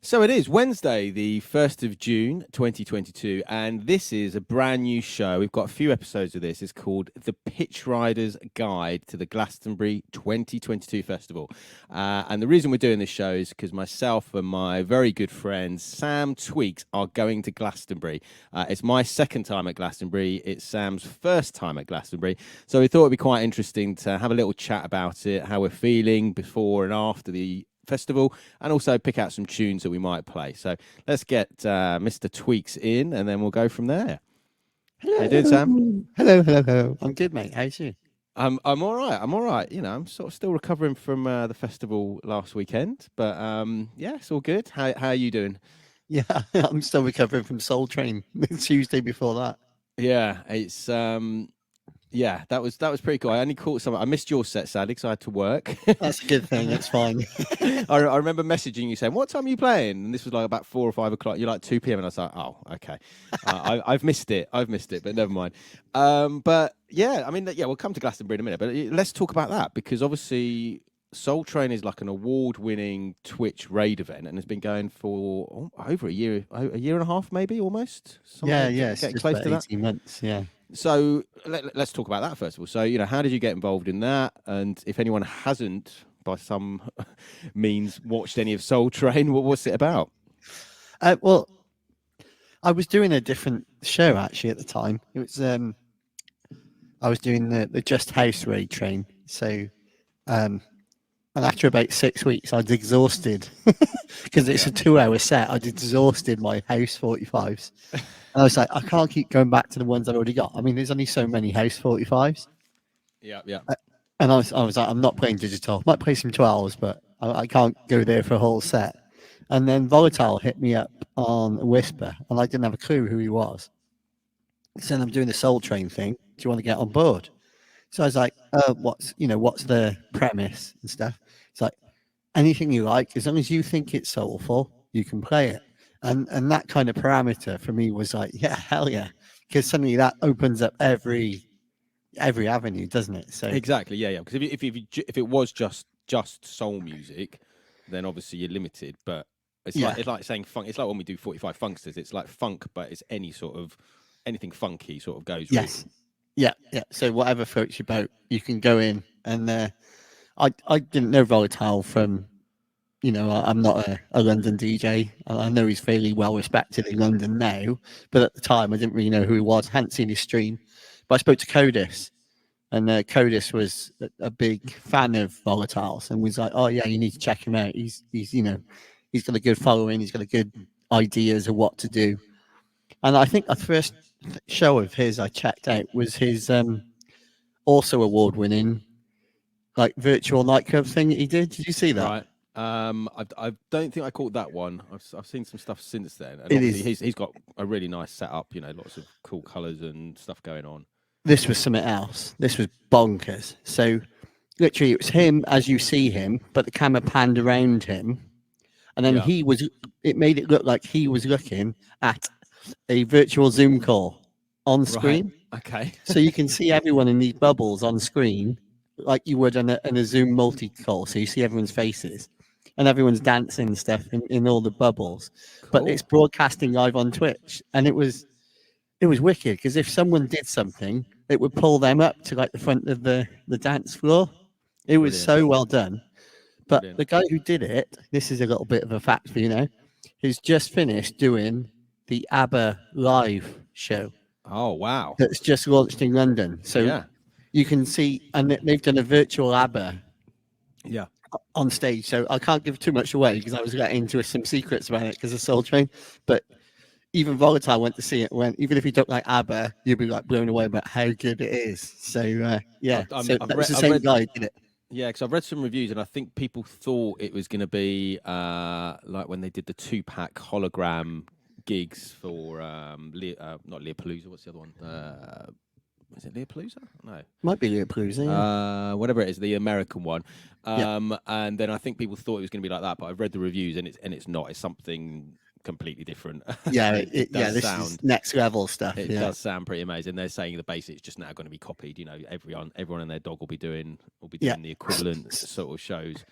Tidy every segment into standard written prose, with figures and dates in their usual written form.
So it is Wednesday, the 1st of June, 2022, and this is a brand new show. We've got a few episodes of this. It's called The Pitchriders Guide to the Glastonbury 2022 Festival. And the reason we're doing this show is because myself and my very good friend Sam Tweaks are going to Glastonbury. It's my second time at Glastonbury. It's Sam's first time at Glastonbury. So we thought it'd be quite interesting to have a little chat about it, how we're feeling before and after the festival, and also pick out some tunes that we might play. So let's get Mr. Tweaks in, and then we'll go from there. Hello. How you doing, Sam? Hello. I'm good, mate. How's you? I'm all right. I'm all right. You know, I'm sort of still recovering from the festival last weekend, but yeah, it's all good. How are you doing? Yeah, I'm still recovering from Soul Train Tuesday before that. Yeah, it's yeah, that was pretty cool. I only caught some. I missed your set, sadly, because I had to work. That's a good thing. It's fine. I remember messaging you saying, "What time are you playing?" And this was like about 4 or 5 o'clock. You're like 2 p.m. and I was like, "Oh, okay, I've missed it. I've missed it, but never mind." But yeah, I mean, yeah, we'll come to Glastonbury in a minute. But let's talk about that because obviously, Soul Train is like an award-winning Twitch raid event and has been going for over a year and a half, maybe almost. Yeah, Getting it's close about to that. 18 months. Yeah. So let's talk about that first of all. So, how did you get involved in that? And if anyone hasn't, by some means, watched any of Soul Train, what's it about? Well, I was doing a different show actually at the time. It was I was doing the Just House raid train. So, and after about 6 weeks, I'd exhausted because it's a 2-hour set. I'd exhausted my House 45s. And I was like, I can't keep going back to the ones I've already got. I mean, there's only so many House 45s. Yeah. And I was like, I'm not playing digital. I might play some 12s, but I can't go there for a whole set. And then Volatile hit me up on Whisper, and I didn't have a clue who he was. He said, I'm doing the Soul Train thing. Do you want to get on board? So I was like, what's the premise and stuff? It's like, anything you like, as long as you think it's soulful, you can play it. And that kind of parameter for me was like, yeah, hell yeah, because suddenly that opens up every avenue, doesn't it? So Exactly. Yeah. Because if it was just soul music, then obviously you're limited. But it's like saying funk. It's like when we do 45 Funksters. It's like funk, but it's anything funky sort of goes. Yes. Really. Yeah. So whatever floats your boat, you can go in. And I didn't know Volatile from. I'm not a London DJ. I know he's fairly well respected in London now, but at the time I didn't really know who he was. I hadn't seen his stream, but I spoke to Codis, and Codis was a big fan of Volatiles and was like, "Oh yeah, you need to check him out. He's got a good following. He's got a good ideas of what to do." And I think the first show of his I checked out was his also award-winning like virtual nightclub thing that he did. Did you see that? Right. I don't think I caught that one. I've seen some stuff since then, and It obviously is. he's got a really nice setup. Lots of cool colours and stuff going on. This was something else. This was bonkers. So literally, it was him as you see him, but the camera panned around him, and then it made it look like he was looking at a virtual Zoom call on screen. Right. Okay. So you can see everyone in these bubbles on screen, like you would in a Zoom multi-call. So you see everyone's faces. And everyone's dancing and stuff in all the bubbles, but it's broadcasting live on Twitch, and it was wicked because if someone did something, it would pull them up to like the front of the dance floor. It was so well done. But the guy who did it, this is a little bit of a fact for you now, he's just finished doing the ABBA live show. Oh wow! That's just launched in London, so you can see, and they've done a virtual ABBA. Yeah. On stage, so I can't give too much away because I was getting into some secrets about it because of Soul Train. But even Volatile went to see it. Even if you don't like ABBA, you'd be like blown away about how good it is. So yeah, that was the same guy did it. Yeah, because I've read some reviews and I think people thought it was going to be like when they did the 2-pack hologram gigs for not Leapalooza. What's the other one? Is it Leapalooza? No. Might be Leapalooza. Yeah. Whatever it is, the American one. And then I think people thought it was going to be like that, but I've read the reviews and it's not. It's something completely different. Yeah, this is next level stuff. It does sound pretty amazing. They're saying the basic's just now going to be copied. Everyone and their dog will be doing the equivalent sort of shows.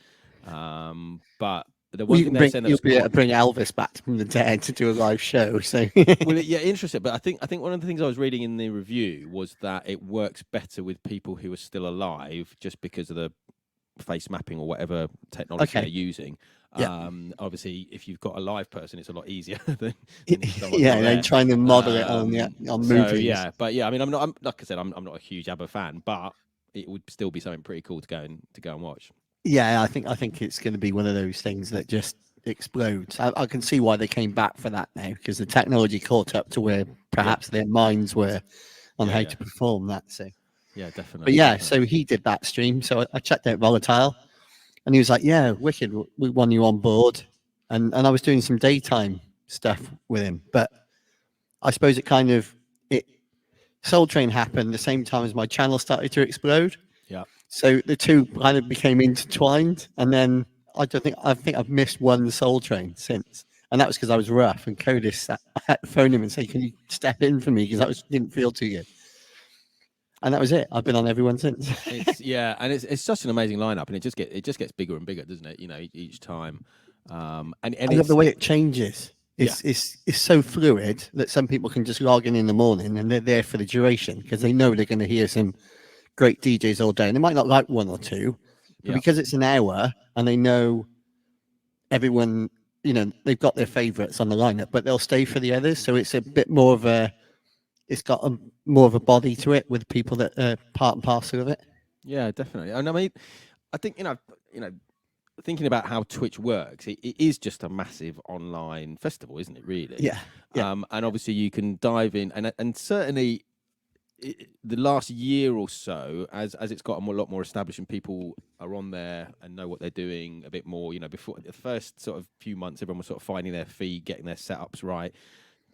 But the Well, one thing they're saying you'll that's be able quite, to bring Elvis back from the dead to do a live show. So well, yeah, interesting. But I think one of the things I was reading in the review was that it works better with people who are still alive, just because of the face mapping or whatever technology they're okay, using. yeah, Obviously, if you've got a live person, it's a lot easier than if someone's yeah. not And then there. trying to model it on on So movies. yeah, but yeah, I mean, I'm not. Like I said, I'm not a huge ABBA fan, but it would still be something pretty cool to go and watch. Yeah, I think it's going to be one of those things that just explodes. I can see why they came back for that now, because the technology caught up to where Yeah, perhaps their minds were on yeah, how yeah, to perform that. So, yeah, but definitely, yeah, definitely. so he did that stream. So I checked out Volatile, and he was like, "Yeah, wicked. We want you on board." And I was doing some daytime stuff with him, but I suppose it Soul Train happened the same time as my channel started to explode. Yeah. So the two kind of became intertwined, and then I think I've missed one Soul Train since, and that was because I was rough. And Codis, I had to phone him and say, "Can you step in for me?" Because didn't feel too good, and that was it. I've been on everyone since. It's yeah, and it's such an amazing lineup, and it just gets bigger and bigger, doesn't it? You know, each time, and I love it's the way it changes. yeah, It's so fluid that some people can just log in the morning and they're there for the duration because they know they're going to hear some great DJs all day, and they might not like one or two, but yeah, because it's an hour and they know everyone, they've got their favorites on the lineup, but they'll stay for the others. So it's a bit more of it's got more of a body to it with people that are part and parcel of it. yeah, definitely. And I mean, I think thinking about how Twitch works, it is just a massive online festival, isn't it? Really, Yeah, yeah, and obviously you can dive in, and certainly the last year or so, as it's gotten a lot more established and people are on there and know what they're doing a bit more. Before the first sort of few months, everyone was sort of finding their feet, getting their setups right,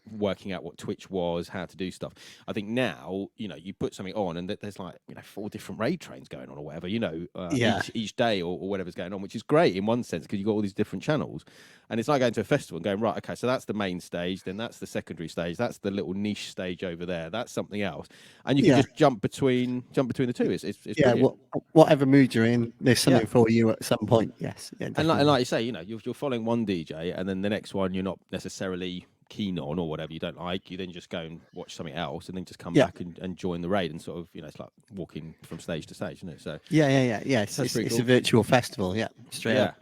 working out what Twitch was, how to do stuff. I think now, you put something on and there's like, 4 different raid trains going on or whatever, yeah, each day or whatever's going on, which is great in one sense because you've got all these different channels. And it's like going to a festival and going, right, okay, so that's the main stage, then that's the secondary stage, that's the little niche stage over there, that's something else. And you can yeah, just jump between the two. It's yeah. brilliant. Whatever mood you're in, there's Yeah. something for you at some point. Yes, yeah, And definitely. like you say, you're following one DJ, and then the next one you're not necessarily keen on or whatever you don't like. You then just go and watch something else, and then just come Yeah, back and join the raid, and sort of it's like walking from stage to stage, isn't it? So yeah. that's pretty It's a cool. virtual festival. Yeah, straight Yeah. up.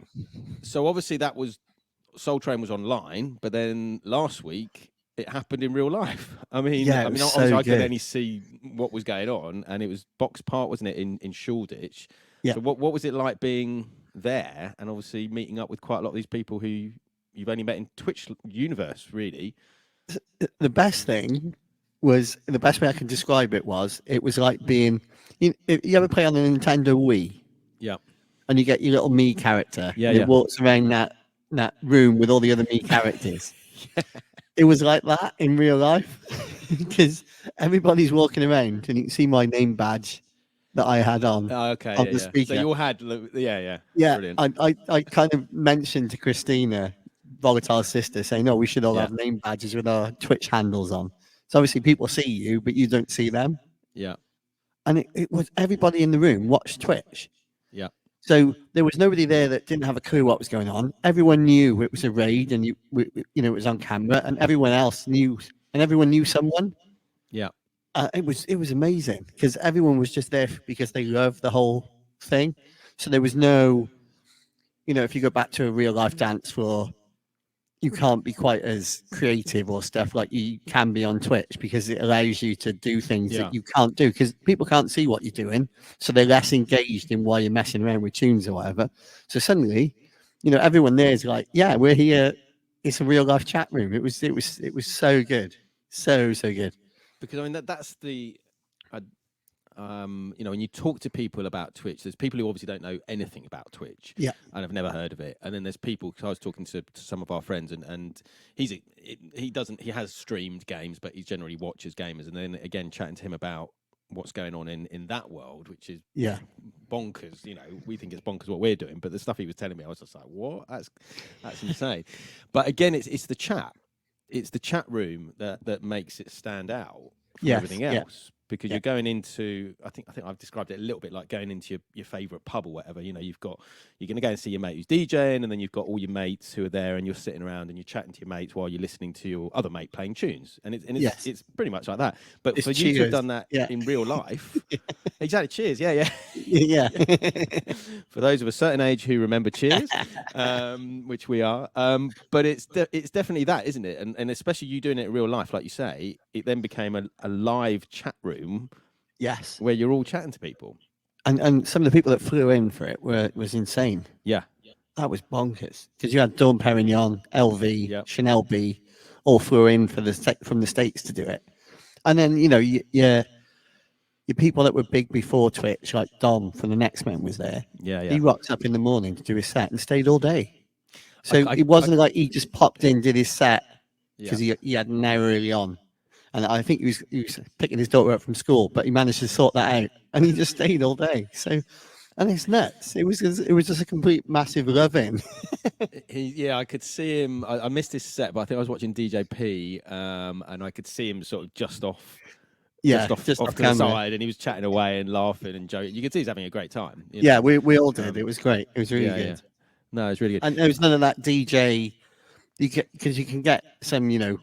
So obviously that was Soul Train was online, but then last week it happened in real life. I mean, Yeah, I it mean, was obviously so I could good. only see what was going on, and it was Box Park, wasn't it, in Shoreditch? Yeah. So what was it like being there, and obviously meeting up with quite a lot of these people who you've only met in Twitch universe, really? The best thing was the best way I can describe it was like being you ever play on a Nintendo Wii Yeah, and you get your little me character yeah, and it yeah, walks around that room with all the other me characters. It was like that in real life because everybody's walking around and you can see my name badge that I had Oh, okay, on yeah, the yeah. So speaker. you all had, yeah, yeah, Yeah, brilliant. I kind of mentioned to Christina, Volatile's sister, saying, "No, we should all Yeah, have name badges with our Twitch handles on." So obviously people see you, but you don't see them. yeah, And it was everybody in the room watched Twitch. yeah, So there was nobody there that didn't have a clue what was going on. Everyone knew it was a raid, and it was on camera, and everyone else knew, and everyone knew someone. yeah, It was amazing because everyone was just there because they loved the whole thing. So there was no, if you go back to a real life dance floor, you can't be quite as creative or stuff like you can be on Twitch because it allows you to do things yeah. that you can't do because people can't see what you're doing. So they're less engaged in why you're messing around with tunes or whatever. So suddenly, everyone there is like, yeah, we're here. It's a real life chat room. It was so good. So good. Because I mean that's the uh, when you talk to people about Twitch, there's people who obviously don't know anything about Twitch Yeah. and have never heard of it, and then there's people. Because I was talking to some of our friends, and he has streamed games, but he generally watches gamers, and then again chatting to him about what's going on in that world, which is Yeah. bonkers. We think it's bonkers what we're doing, but the stuff he was telling me, I was just like, what? That's insane. But again, it's the chat. It's the chat room that makes it stand out from Yes. everything Yeah. else because you're going into, I think I've described it a little bit like going into your favorite pub or whatever. You know, you're going to go and see your mate who's DJing, and then you've got all your mates who are there, and you're sitting around and you're chatting to your mates while you're listening to your other mate playing tunes, and Yes. it's pretty much like that. But It's for you to have cheers. done that Yeah. in real life, exactly. Cheers. Yeah. Yeah. For those of a certain age who remember Cheers, which we are, but it's definitely that, isn't it? And especially you doing it in real life, like you say, it then became a live chat room. Yes. Where you're all chatting to people. And some of the people that flew in for it was insane. Yeah. That was bonkers. Because you had Dawn Perignon, LV, Yep. Chanel B, all flew in from the States to do it. And then, you know, your people that were big before Twitch, like Dom from the Next Men was there. Yeah. He rocked up in the morning to do his set and stayed all day. So it wasn't like he just popped in, did his set, because he had an hour early on. And I think he was picking his daughter up from school, but he managed to sort that out, and he just stayed all day. So, and it's nuts. It was just a complete massive love-in. I could see him. I missed his set, but I think I was watching DJP, and I could see him sort of just off to the side, and he was chatting away and laughing and joking. You could see he's having a great time. Yeah, we all did. It was great. It was really good. Yeah. No, it was really good. And there was none of that DJ, because you can get some, you know,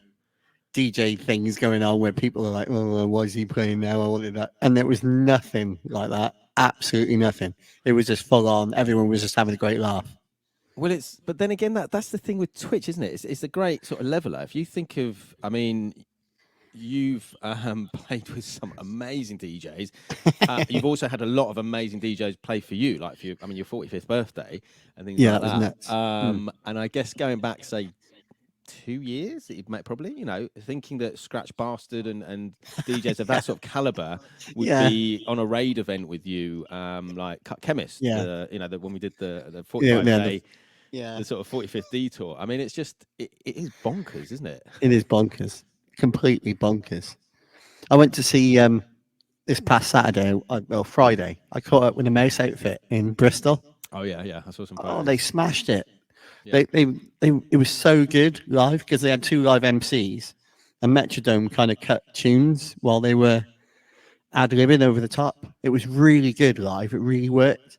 DJ things going on where people are like, oh, why is he playing now? I wanted that. And there was nothing like that. Absolutely nothing. It was just full on. Everyone was just having a great laugh. Well, but then again, that's the thing with Twitch, isn't it? It's a great sort of leveler. If you think of, I mean, you've played with some amazing DJs. You've also had a lot of amazing DJs play for you, like for your 45th birthday and things like that. Yeah, that was nuts. And I guess going back, say, 2 years, probably, you know, thinking that Scratch Bastard and DJs of that sort of caliber would be on a raid event with you, like Cut Chemist, you know, when we did the 45day, the sort of 45th detour. I mean, it's just, it is bonkers, isn't it? It is bonkers, completely bonkers. I went to see this past Saturday, Friday. I caught up with a Mouse Outfit in Bristol. Oh yeah, I saw some photos. Oh, they smashed it. Yeah. It was so good live because they had 2 live MCs, and Metrodome kind of cut tunes while they were ad-libbing over the top. It was really good live. It really worked.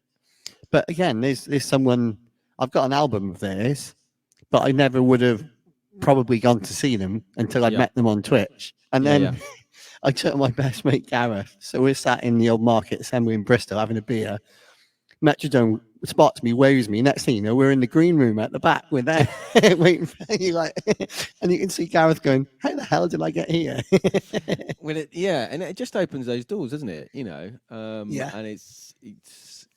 But again, there's someone, I've got an album of theirs, but I never would have probably gone to see them until I'd met them on Twitch. And then I took my best mate Gareth. So we're sat in the old market assembly in Bristol having a beer. Metrodome spots me, waves me. Next thing you know, we're in the green room at the back. We're there waiting for you, like, and you can see Gareth going, "How the hell did I get here?" Well, and it just opens those doors, doesn't it? You know, and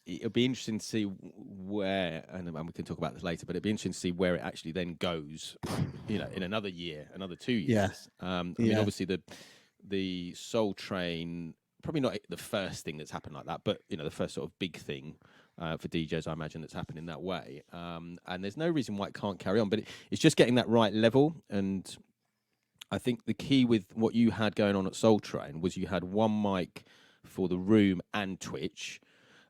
it'll be interesting to see where, and we can talk about this later, but it'll be interesting to see where it actually then goes. You know, in another year, another 2 years. I mean, obviously the Soul Train. Probably not the first thing that's happened like that, but you know, the first sort of big thing for DJs, I imagine, that's happened in that way. And there's no reason why it can't carry on, but it's just getting that right level. And I think the key with what you had going on at Soul Train was you had one mic for the room and Twitch,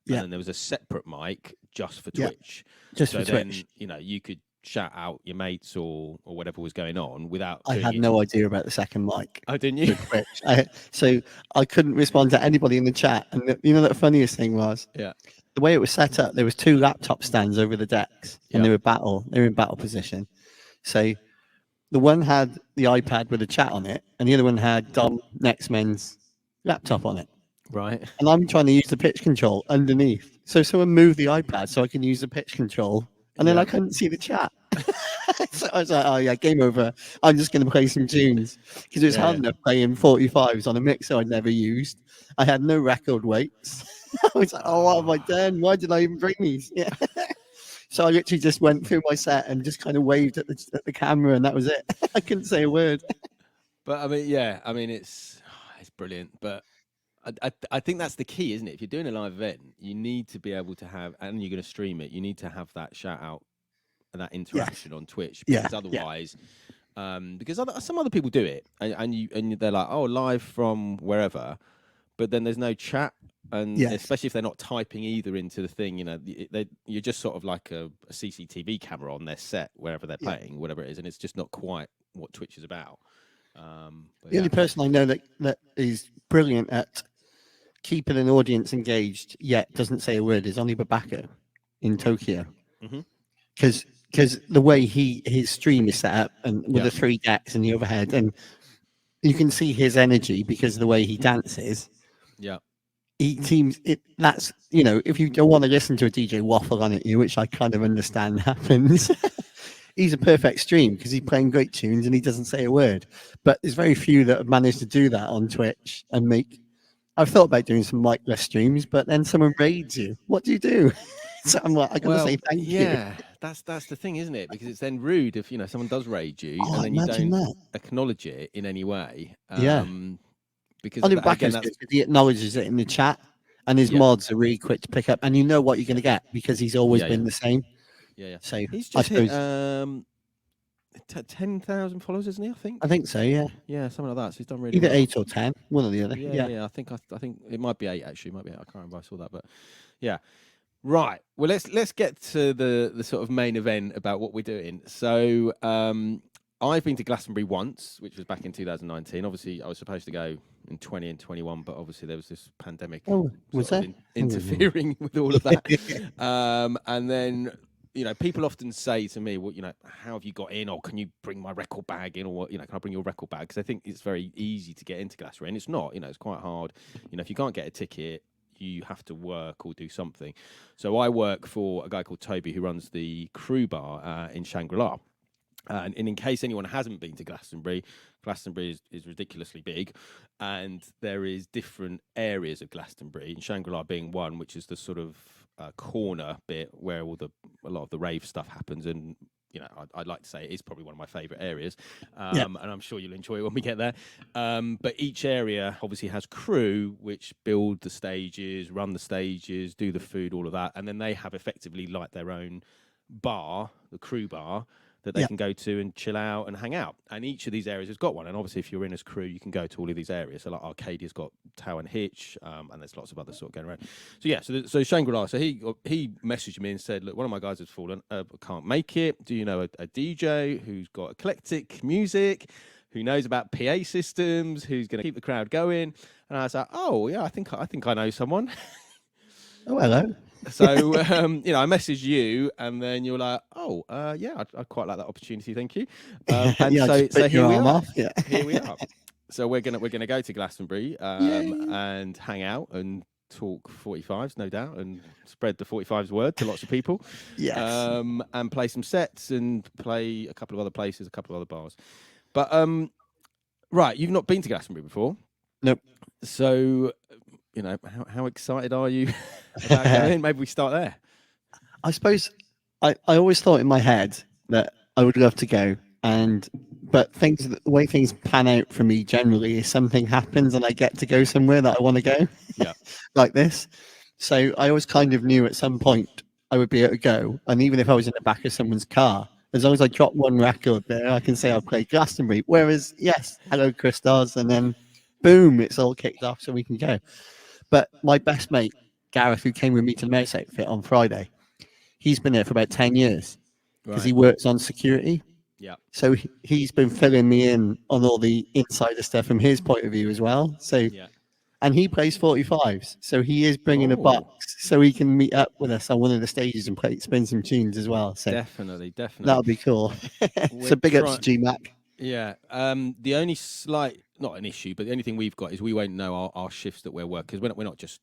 and then there was a separate mic just for Twitch. Just so for then, Twitch. You know, you could shout out your mates or whatever was going on without. I had no idea about the second mic. Oh, didn't you? So I couldn't respond to anybody in the chat. And the funniest thing was, the way it was set up, there was 2 laptop stands over the decks, and they were in battle position. So the one had the iPad with a chat on it, and the other one had Dom Next Men's laptop on it. Right. And I'm trying to use the pitch control underneath. So someone moved the iPad so I can use the pitch control. And then I couldn't see the chat. So I was like, oh, yeah, game over. I'm just going to play some tunes. Because it was hard enough playing 45s on a mixer I'd never used. I had no record weights. I was like, oh, what have I done? Why did I even bring these? Yeah. So I literally just went through my set and just kind of waved at the camera, and that was it. I couldn't say a word. But I mean, it's brilliant. But I think that's the key, isn't it? If you're doing a live event, you need to be able to have, and you're going to stream it, you need to have that shout out and that interaction on Twitch. Because otherwise, because some other people do it, and they're like, oh, live from wherever, but then there's no chat, and especially if they're not typing either into the thing, you know, you're just sort of like a CCTV camera on their set wherever they're playing, whatever it is, and it's just not quite what Twitch is about. But The only person I know that is brilliant at keeping an audience engaged yet doesn't say a word is Oni Babako in Tokyo. Mhm. Because the way his stream is set up and with Yeah. the 3 decks in the overhead, and you can see his energy because of the way he dances. Yeah. He seems it. That's if you don't want to listen to a DJ waffle on at you, which I kind of understand happens. He's a perfect stream because he's playing great tunes and he doesn't say a word. But there's very few that have managed to do that on Twitch and make. I've thought about doing some mic-less streams, but then someone raids you. What do you do? So I'm like, I gotta say thank you. yeah, that's the thing, isn't it? Because it's then rude if someone does raid you Oh, and then you imagine don't that. acknowledge it in any way. Yeah. Because Oliver again, Backer's good because he acknowledges it in the chat, and his Yeah. mods are really quick to pick up, and you know what you're going to get because he's always Yeah, been yeah. the same. Yeah. So He's I just hit suppose 10,000 followers, isn't he? I think. I think so. Yeah, Yeah, something like that. So he's done really either well. 8 or 10, one or the other. Yeah, Yeah. I think it might be 8 actually. It might be 8. I can't remember. I saw that, but yeah. Right. Well, let's get to the sort of main event about what we're doing. So, I've been to Glastonbury once, which was back in 2019. Obviously, I was supposed to go in 20 and 21, but obviously there was this pandemic Oh, was sort of that interfering with all of that. And then people often say to me, well, how have you got in, or can you bring my record bag in, or what, can I bring your record bag? Because I think it's very easy to get into Glastonbury, and it's not. It's quite hard. If you can't get a ticket, you have to work or do something. So I work for a guy called Toby who runs the Crew Bar in Shangri-La. And in case anyone hasn't been to Glastonbury, Glastonbury is ridiculously big, and there is different areas of Glastonbury, and Shangri-La being one, which is the sort of corner bit where a lot of the rave stuff happens. And I'd like to say it is probably one of my favourite areas, and I'm sure you'll enjoy it when we get there. But each area obviously has crew which build the stages, run the stages, do the food, all of that, and then they have effectively like their own bar, the Crew Bar, that they can go to and chill out and hang out. And each of these areas has got one. And obviously, if you're in as Crew, you can go to all of these areas. So like Arcadia's got Tower and Hitch, and there's lots of other sort of going around. So yeah, so Shangri-La. So he messaged me and said, look, one of my guys has fallen, can't make it. Do you know a DJ who's got eclectic music, who knows about PA systems, who's going to keep the crowd going? And I was like, oh yeah, I think I know someone. Oh, hello. So, I messaged you, and then you're like, "Oh, yeah, I'd quite like that opportunity, thank you." And Yeah, so here we are. off. Yeah. Here we are. So we're gonna go to Glastonbury and hang out and talk 45s, no doubt, and spread the 45s word to lots of people. Yes. And play some sets and play a couple of other places, a couple of other bars. But right, you've not been to Glastonbury before. Nope. So, how excited are you about going? Maybe we start there. I suppose I always thought in my head that I would love to go, but the way things pan out for me generally is something happens and I get to go somewhere that I want to go. Yeah. Like this. So I always kind of knew at some point I would be able to go, and even if I was in the back of someone's car, as long as I drop one record there, I can say I've played Glastonbury. Whereas, yes, hello Criztoz, and then boom, it's all kicked off, so we can go. But my best mate, Gareth, who came with me to the Mouse Outfit on Friday, he's been there for about 10 years because he works on security. Yeah. So he's been filling me in on all the insider stuff from his point of view as well. So, and he plays 45s. So he is bringing a box so he can meet up with us on one of the stages and spin some tunes as well. So definitely. That'll be cool. So big ups to GMAC. Yeah. The only not an issue, but the only thing we've got is we won't know our shifts that we're working, because we're not just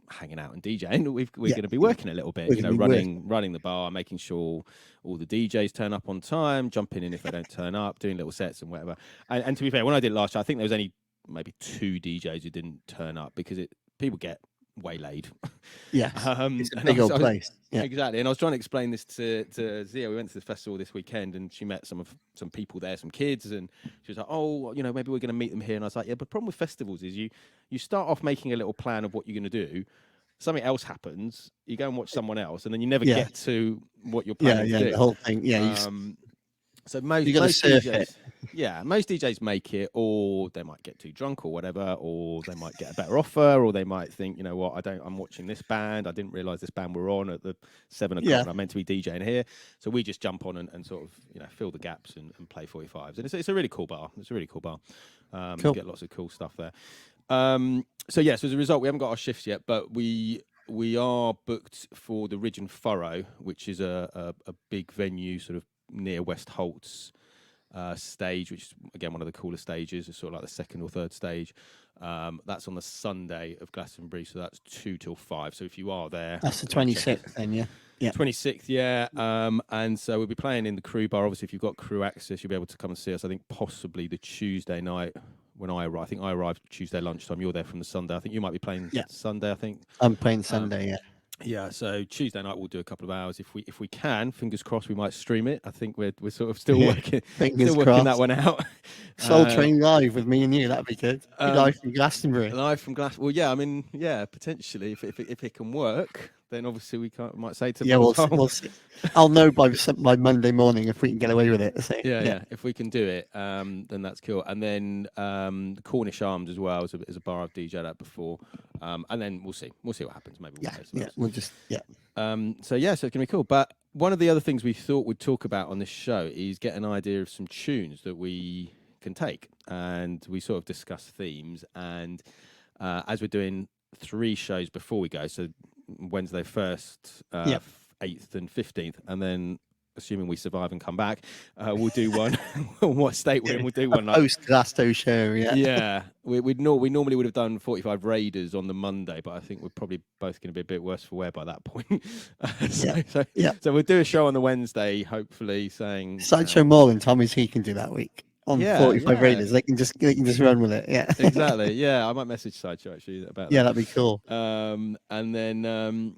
hanging out and DJing. We're going to be working a little bit, running the bar, making sure all the DJs turn up on time, jumping in if they don't turn up, doing little sets and whatever. And to be fair, when I did it last year, I think there was only maybe 2 DJs who didn't turn up because people get waylaid. Yeah, it's a big old place. Yeah. Exactly. And I was trying to explain this to Zia. We went to the festival this weekend, and she met some people there, some kids, and she was like, "Oh, maybe we're going to meet them here." And I was like, "Yeah, but the problem with festivals is you start off making a little plan of what you're going to do. Something else happens, you go and watch someone else, and then you never get to what you're planning to do." The whole thing. Yeah. So most You got to most surf DJs, it. yeah, most DJs make it, or they might get too drunk or whatever, or they might get a better offer, or they might think, you know what, I'm watching this band. I didn't realize this band were on at the 7 o'clock Yeah, when I'm meant to be DJing here. So we just jump on and sort of, fill the gaps and play 45s. And it's a really cool bar. It's a really cool bar. You cool. get lots of cool stuff there. So as a result, we haven't got our shifts yet, but we are booked for the Ridge and Furrow, which is a big venue sort of near West Holt's stage, which is again one of the cooler stages. It's sort of like the second or third stage. That's on the Sunday of Glastonbury, so that's 2 till 5. So if you are there, That's the 26th then, yeah. Yeah. 26th, yeah. And so we'll be playing in the crew bar. Obviously, if you've got crew access, you'll be able to come and see us. I think possibly the Tuesday night when I arrive. I think I arrived Tuesday lunchtime. You're there from the Sunday. I think you might be playing Sunday, I think. I'm playing Sunday, yeah. Yeah, so Tuesday night we'll do a couple of hours if we can. Fingers crossed, we might stream it. I think we're sort of still working that one out. Soul Train live with me and you, that'd be good. Live from Glastonbury. Live from Well, yeah, I mean, yeah, potentially if it can work, then obviously we might say to we'll see. I'll know by Monday morning if we can get away with it. So, yeah, if we can do it, then that's cool. And then the Cornish Arms as well is a bar I've DJ'd at before, and then we'll see what happens. Maybe we'll so it's gonna be cool. But one of the other things we thought we'd talk about on this show is get an idea of some tunes that we can take, and we sort of discuss themes. And as we're doing 3 shows before we go, so Wednesday 1st, 8th and 15th, and then assuming we survive and come back, we'll do one. What state we're in, we'll do one. Post Glasto show, yeah. We normally would have done 45 Raiders on the Monday, but I think we're probably both going to be a bit worse for wear by that point. So we'll do a show on the Wednesday, hopefully saying Sideshow Mall and Tommy's he can do that week. On 45 Raiders, they can just run with it. Yeah, exactly. Yeah, I might message Sideshow actually about that. Yeah, that'd be cool. And then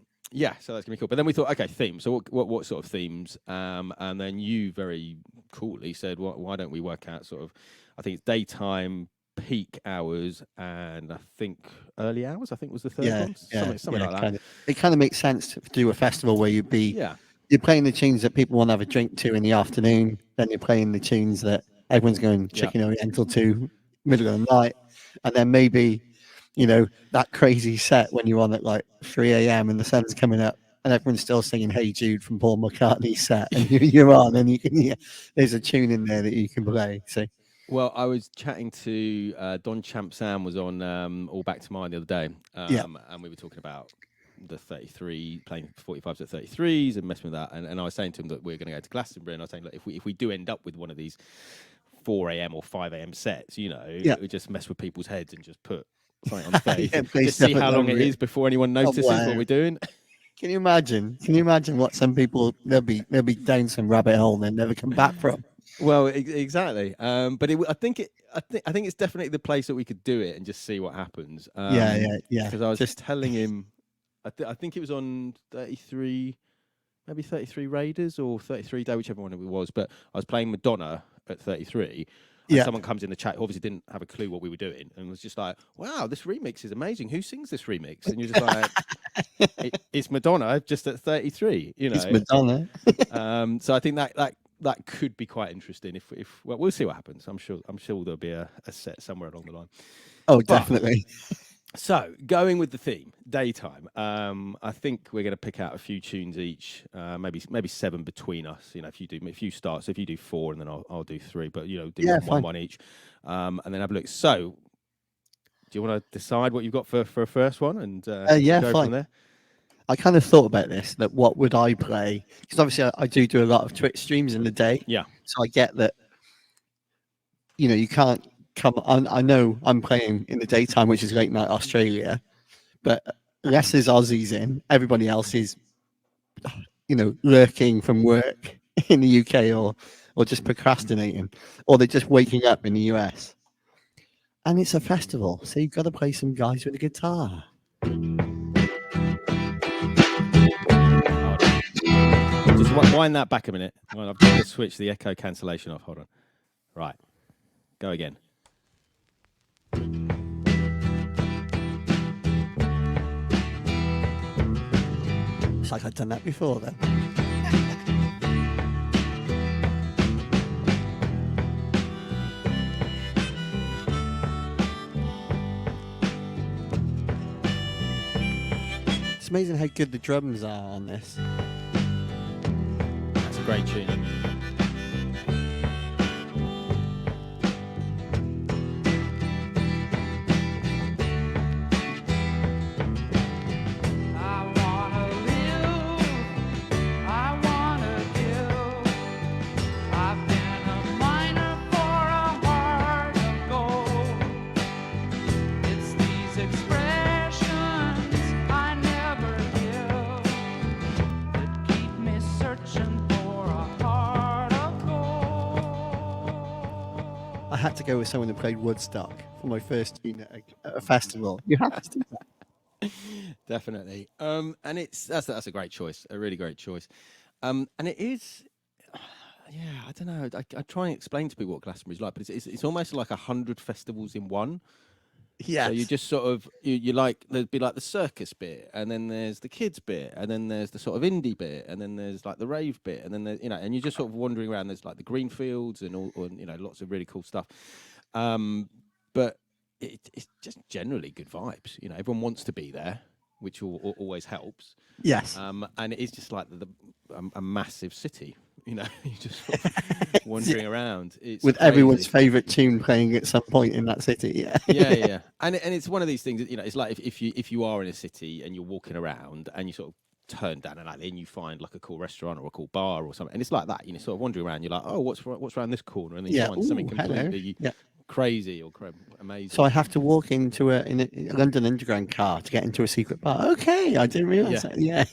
so that's gonna be cool. But then we thought, okay, themes. So what sort of themes? And then you very coolly said, why don't we work out sort of? I think it's daytime, peak hours, and I think early hours. I think was the third one. Something like that. It kind of makes sense to do a festival where you'd be. Yeah. You're playing the tunes that people want to have a drink to in the afternoon. Then you're playing the tunes that everyone's going chicken oriental to middle of the night, and then maybe that crazy set when you're on at like 3 a.m. and the sun's coming up and everyone's still singing "Hey Jude" from Paul McCartney's set, and you're on, and you can there's a tune in there that you can play. So, well, I was chatting to Don Champ Sam was on All Back to Mine the other day, and we were talking about the 33 playing 45s at 33s and messing with that, and I was saying to him that we're going to go to Glastonbury, and I was saying, look, if we do end up with one of these 4 a.m. or 5 a.m. sets, we just mess with people's heads and just put something on stage, just see how long it is before anyone notices what we're doing. Can you imagine what some people they'll be down some rabbit hole and then never come back from? Well, exactly. But I think it's definitely the place that we could do it and just see what happens. Because I was just telling him, I think it was on 33, maybe 33 Raiders or 33 Day, whichever one it was. But I was playing Madonna at 33. And someone comes in the chat, obviously didn't have a clue what we were doing, and was just like, "Wow, this remix is amazing. Who sings this remix?" And you're just like, "It's Madonna, just at 33." It's Madonna. So I think that could be quite interesting. If we'll see what happens. I'm sure there'll be a set somewhere along the line. Oh, definitely. So going with the theme, daytime. I think we're going to pick out a few tunes each, maybe 7 between us. If you start, so if you do 4, and then I'll do 3, but do one each, and then have a look. So, do you want to decide what you've got for a first one, and go fine. From there? I kind of thought about this. That what would I play? Because obviously I do a lot of Twitch streams in the day. Yeah. So I get that. You can't. I know I'm playing in the daytime, which is late night Australia, but Les is Aussies in. Everybody else is, lurking from work in the UK or just procrastinating, or they're just waking up in the US. And it's a festival, so you've got to play some guys with a guitar. Just wind that back a minute. I've got to switch the echo cancellation off. Hold on. Right. Go again. It's like I've done that before then. It's amazing how good the drums are on this. That's a great tune. I had to go with someone who played Woodstock for my first tune at a festival. You have to do that. Definitely. And that's a great choice, a really great choice. And it is, yeah, I don't know. I try and explain to people what Glastonbury's like, but it's almost like 100 festivals in one. Yeah. So you just sort of you like there'd be like the circus bit, and then there's the kids bit, and then there's the sort of indie bit, and then there's like the rave bit, and then there's, and you're just sort of wandering around. There's like the green fields and all, lots of really cool stuff. But it's just generally good vibes. Everyone wants to be there, which always helps. Yes. And it is just like a massive city. You're just sort of wandering around. It's with crazy. Everyone's favourite tune playing at some point in that city. Yeah. yeah. And it's one of these things. It's like if you are in a city and you're walking around and you sort of turn down an alley and you find like a cool restaurant or a cool bar or something, and it's like that. Sort of wandering around. You're like, oh, what's around this corner, and then you find something completely crazy or amazing. So I have to walk into a London Underground car to get into a secret bar. Okay, I didn't realise that. Yeah.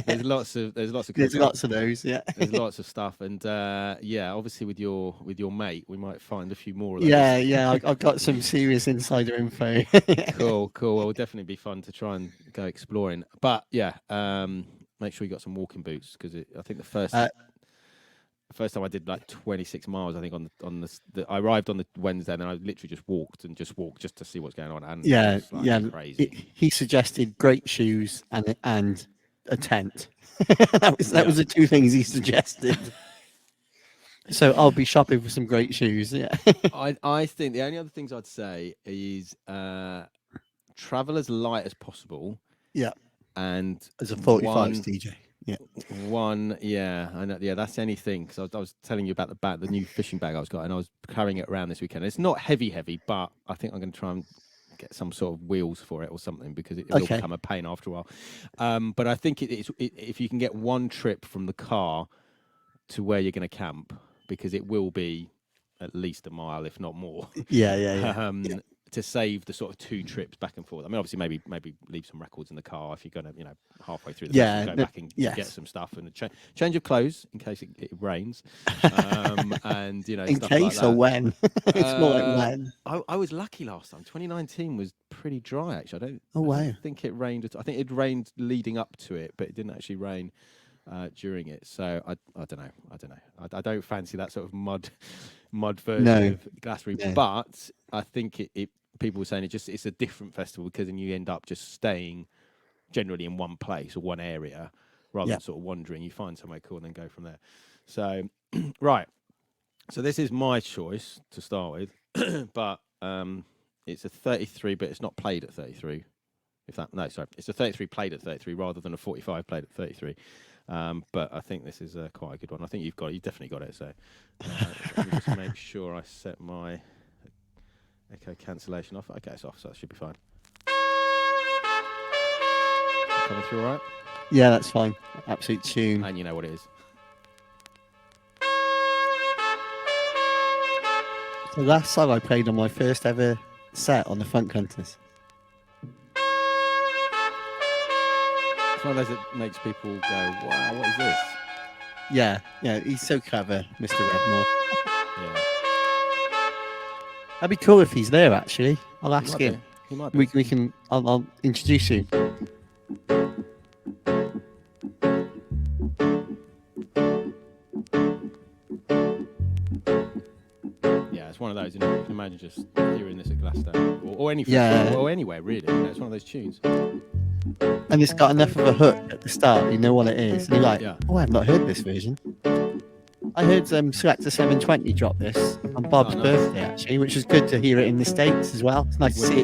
There's lots of There's lots of those. Yeah. There's lots of stuff, and obviously with your mate, we might find a few more of those. Yeah. I've got some serious insider info. Cool. Well, it'll definitely be fun to try and go exploring. But yeah, make sure you got some walking boots, because I think the first time I did like 26 miles, I think I arrived on the Wednesday, and then I literally just walked just to see what's going on. And it was like crazy. He suggested great shoes and a tent. that was the two things he suggested. So I'll be shopping for some great shoes. Yeah. I think the only other things I'd say is travel as light as possible. Yeah. And as a 45 DJ. Yeah. I know. Yeah, that's anything. Because I was telling you about the new fishing bag I was got, and I was carrying it around this weekend. It's not heavy, but I think I'm going to try and get some sort of wheels for it or something, because it will become a pain after a while. But I think if you can get one trip from the car to where you're going to camp, because it will be at least a mile, if not more. Yeah. To save the sort of 2 trips back and forth. I mean, obviously, maybe leave some records in the car if you're going to, halfway through the go back and get some stuff, and a change of clothes in case it rains, and in stuff case like that. Or when. It's more like when. I was lucky last time. 2019 was pretty dry, actually. I wow. don't think it rained. I think it rained leading up to it, but it didn't actually rain during it. So I don't know. I don't fancy that sort of mud version of Glastonbury, but I think it people were saying it's a different festival, because then you end up just staying generally in one place or one area rather than sort of wandering. You find somewhere cool and then go from there. So right, so this is my choice to start with, but it's a 33, but it's not played at 33. It's a 33 played at 33 rather than a 45 played at 33. But I think this is quite a good one. I think you've definitely got it. So let me just make sure I set my echo cancellation off. Okay, it's off, so that should be fine. Coming through all right? Yeah, that's fine. Absolute tune. And you know what it is. The last song I played on my first ever set on the Funk Hunters. It's one of those that makes people go, wow, what is this? Yeah, he's so clever, Mr. Redmore. Yeah. That'd be cool if he's there, actually. I'll ask him. He might be. We can. I'll introduce you. Yeah, it's one of those. You can imagine just hearing this at Glastonbury or any festival or anywhere really. It's one of those tunes. And it's got enough of a hook at the start. You know what it is. And you're like, oh, I've not heard this version. I heard Selector 720 drop this on Bob's birthday, actually, which was good to hear it in the States as well. It's nice to see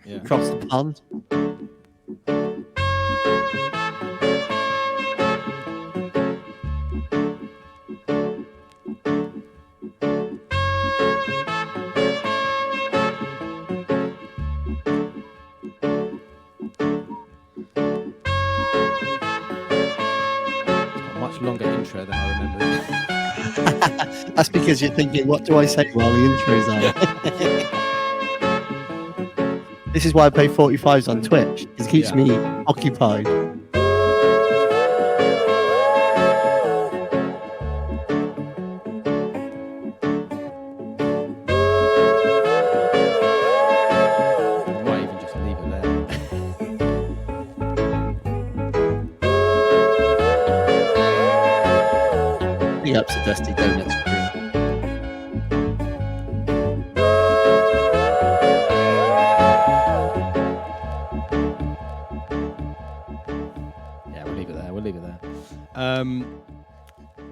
it across the pond. intro than I remember. That's because you're thinking, what do I say while the intro's on? This is why I play 45s on Twitch. It keeps me occupied. Big ups to Dusty Donuts crew. Yeah, we'll leave it there. We'll leave it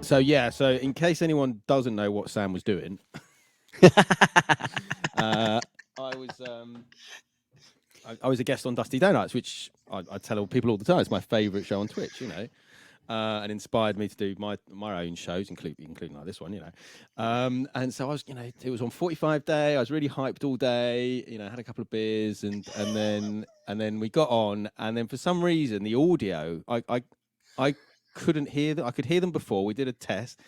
there. So in case anyone doesn't know what Sam was doing, I was a guest on Dusty Donuts, which I tell people all the time. It's my favourite show on Twitch, you know. And inspired me to do my own shows, including like this one, you know. And so I was, you know, it was on 45 Day. I was really hyped all day, you know, had a couple of beers, and then we got on, and then for some reason the audio, I couldn't hear them. I could hear them before. We did a test,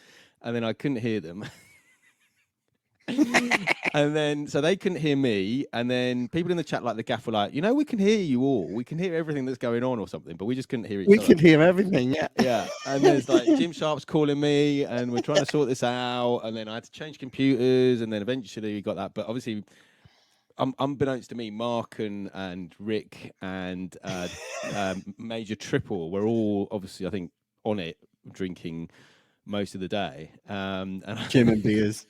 and then I couldn't hear them. And then so they couldn't hear me, and then people in the chat like the gaff were like, you know, we can hear you all, we can hear everything that's going on or something, but we just couldn't hear each other. We could hear everything, yeah. And there's like Jim Sharp's calling me, and we're trying to sort this out, and then I had to change computers, and then eventually we got that. But obviously, unbeknownst to me, Mark and Rick and Major Triple were all obviously, I think, on it drinking most of the day, and Jim and beers.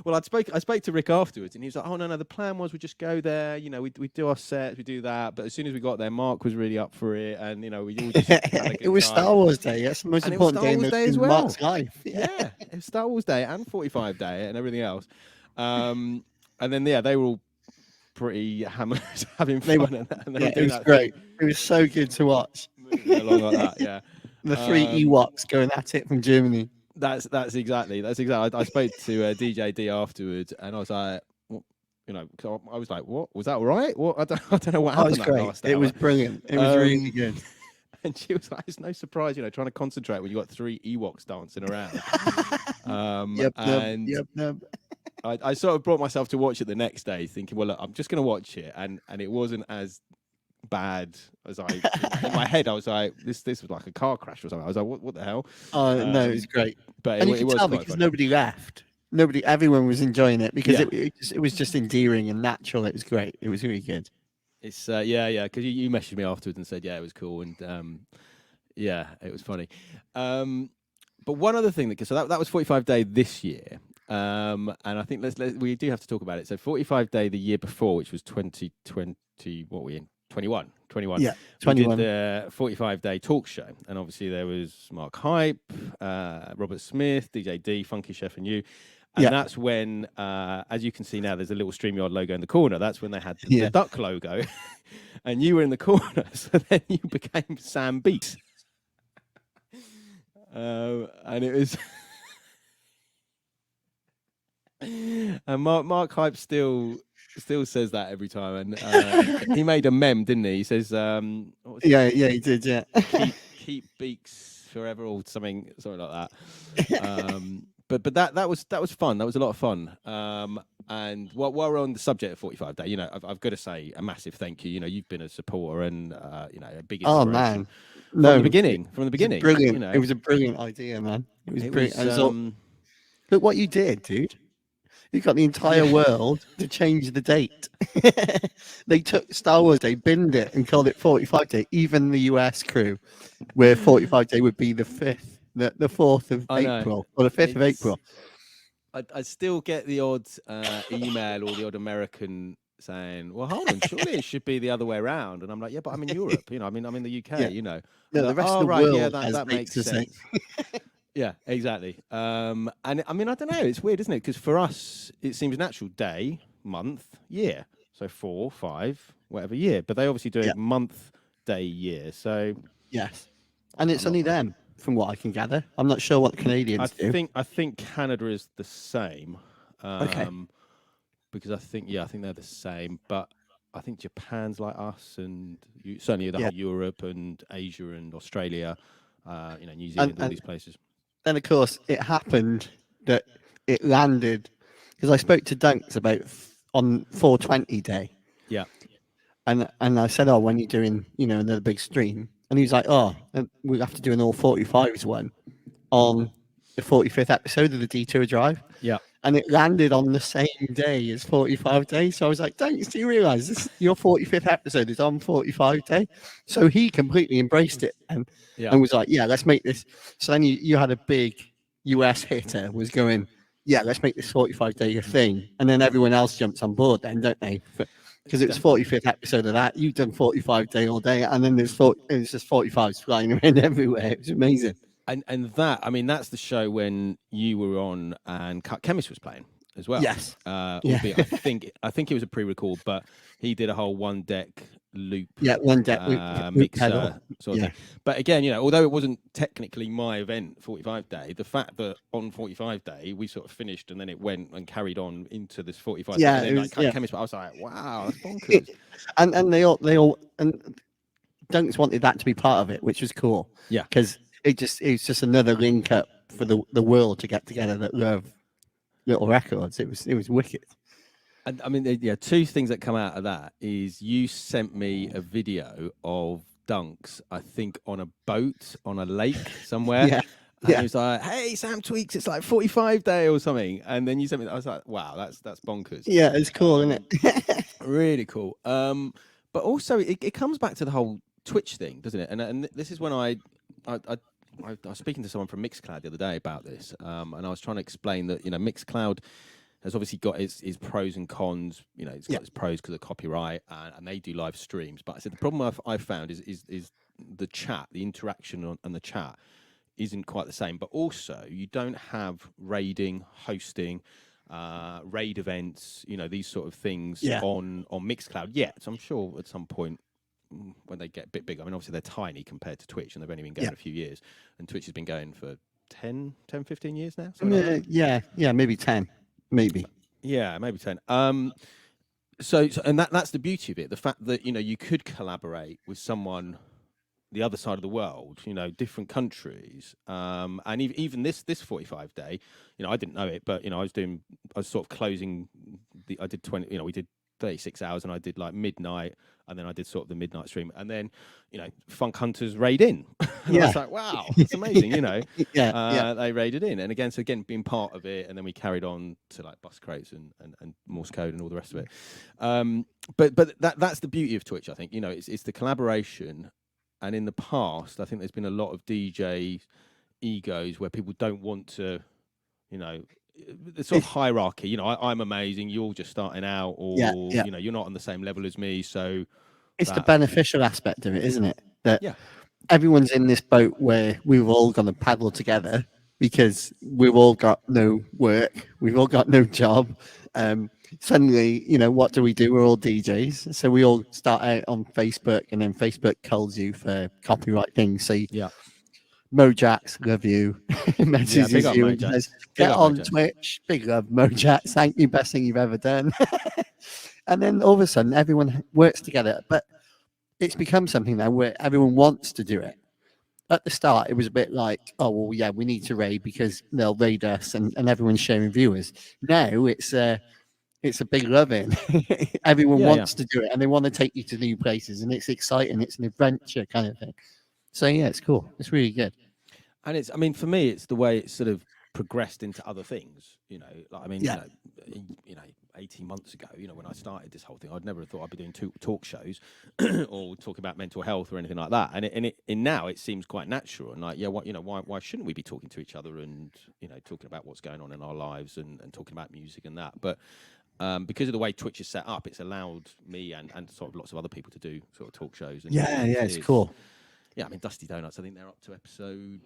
Well, I spoke to Rick afterwards, and he was like, "Oh no, the plan was we just go there, you know, we do our sets, we do that." But as soon as we got there, Mark was really up for it, and you know, we all just had a good It was time. Star Wars Day. That's the most important day in Mark's life. Yeah, it was Star Wars Day and 45 Day and everything else. And then they were all pretty hammered, having fun. It was great. It was so good to watch. Along like that, yeah. The three Ewoks going at it from Germany. That's exactly. I spoke to DJ D afterwards, and I was like, well, you know, I was like, what was that? All right? What I don't know what happened. That last hour. It was brilliant. It was really good. And she was like, it's no surprise, you know, trying to concentrate when you got three Ewoks dancing around. I sort of brought myself to watch it the next day, thinking, well, look, I'm just going to watch it, and it wasn't as bad as in my head. I was like, this was like a car crash or something. I was like, what the hell? Oh no, it was great. But and it you was tell because nobody left. Everyone was enjoying it because it was just endearing and natural. It was great. It was really good. It's because you messaged me afterwards and said it was cool, and it was funny. But one other thing that was 45 Day this year. And I think we do have to talk about it. So 45 Day the year before, which was 2020, what were we in? 21. Yeah, 21. We did the 45 Day talk show, and obviously there was Mark Hype, Robert Smith, DJ D, Funky Chef, and you. And that's when, as you can see now, there's a little StreamYard logo in the corner. That's when they had the duck logo, and you were in the corner. So then you became Sam Beats, and it was. And Mark Hype still says that every time, and he made a meme, didn't he? He says, he did, yeah. keep Beaks forever or something like that. But that was fun. That was a lot of fun. And while we're on the subject of 45 Day, you know, I've got to say a massive thank you. You know, you've been a supporter and you know, a big inspiration. Oh man, from the beginning. Brilliant. You know. It was a brilliant idea, man. It was brilliant. Look what you did, dude. You got the entire world to change the date. They took Star Wars Day, binned it, and called it 45 Day. Even the US crew, where 45 Day would be the 5th, the 4th of April, or the 5th of April. I still get the odd email or the odd American saying, "Well, hold on, surely it should be the other way around." And I'm like, "Yeah, but I'm in Europe, you know. I'm in the UK, you know." No, the rest of the world that makes sense. Yeah, exactly. And I mean, I don't know. It's weird, isn't it? Because for us, it seems natural: day, month, year. So 4, 5, whatever year. But they obviously do it month, day, year. So yes, and it's only them, from what I can gather. I'm not sure what the Canadians do. I think Canada is the same. Okay. Because I think they're the same. But I think Japan's like us, and certainly the whole Europe and Asia and Australia. You know, New Zealand, all these places. then of course it happened that it landed because I spoke to Dunks about on 420 day, Yeah. and I said, "Oh, when you're doing, another big stream," and he's like, "Oh, and we have to do an all 45s one on the 45th episode of the Detour Drive." Yeah. And it landed on the same day as 45 days. So I was like, don't you realize this your 45th episode is on 45 day? So he completely embraced it Yeah. and was like, yeah, let's make this. So then you had a big US hitter was going, yeah, let's make this 45 day a thing. And then everyone else jumps on board then, don't they? Because it was 45th episode of that. You've done 45 day all day. And then it's just 45s flying around everywhere. It was amazing. And that, I mean, that's the show when you were on and Cut Chemist was playing as well. Yes. Albeit I think it was a pre-record, but he did a whole one deck loop. Yeah, one deck mixer sort of thing. But again, although it wasn't technically my event, 45 day, the fact that on 45 day we sort of finished and then it went and carried on into this 45 day, and then like Cut Chemist, I was like, wow, that's bonkers. and they all and Dunks wanted that to be part of it, which was cool. Yeah, because it's just another link up for the world to get together that love little records. It was wicked. And I mean, two things that come out of that is you sent me a video of Dunks, I think, on a boat on a lake somewhere. Yeah. And he was like, "Hey, Sam Tweaks, it's like 45 day or something." And then you sent me. I was like, "Wow, that's bonkers." Yeah, it's cool, isn't it? Really cool. But also it comes back to the whole Twitch thing, doesn't it? And this is when I was speaking to someone from Mixcloud the other day about this, and I was trying to explain that Mixcloud has obviously got its pros and cons. It's got its pros because of copyright, and they do live streams. But I said the problem I've found is the chat, the interaction on the chat isn't quite the same. But also you don't have raiding, hosting, raid events, these sort of things on Mixcloud yet. So I'm sure at some point when they get a bit bigger, I mean, obviously they're tiny compared to Twitch and they've only been going a few years, and Twitch has been going for 10, 15 years now. Maybe 10, maybe. Yeah, maybe 10. So and that's the beauty of it, the fact that, you could collaborate with someone the other side of the world, different countries, and even this 45 day, I didn't know it, but I was sort of closing I did 20, we did 36 hours and I did like midnight, and then I did sort of the midnight stream, and then Funk Hunters raid in. And I was like, wow, it's amazing. They raided in, and again being part of it, and then we carried on to like bus crates and Morse code and all the rest of it. But that's the beauty of Twitch, I think. It's the collaboration. And in the past, I think there's been a lot of DJ egos where people don't want to, the sort of hierarchy. I'm amazing, you're just starting out, or you're not on the same level as me. So it's the beneficial aspect of it, isn't it? That everyone's in this boat where we've all got to paddle together because we've all got no work, we've all got no job. Suddenly, what do? We're all DJs, so we all start out on Facebook, and then Facebook calls you for copyright things. So Mojax, love you, messages you and says, get on Twitch, big love Mojax, thank you, best thing you've ever done. And then all of a sudden everyone works together, but it's become something now where everyone wants to do it. At the start, it was a bit like, oh, well, yeah, we need to raid because they'll raid us, and everyone's sharing viewers. Now it's a big loving. Everyone wants to do it, and they want to take you to new places, and it's exciting. It's an adventure kind of thing. So yeah, it's cool. It's really good. And I mean, for me, it's the way it's sort of progressed into other things. 18 months ago, when I started this whole thing, I'd never have thought I'd be doing talk shows or talking about mental health or anything like that. And now it seems quite natural. And like, why shouldn't we be talking to each other and talking about what's going on in our lives and talking about music and that? But because of the way Twitch is set up, it's allowed me and sort of lots of other people to do sort of talk shows. And it's cool. Yeah, I mean, Dusty Donuts, I think they're up to episode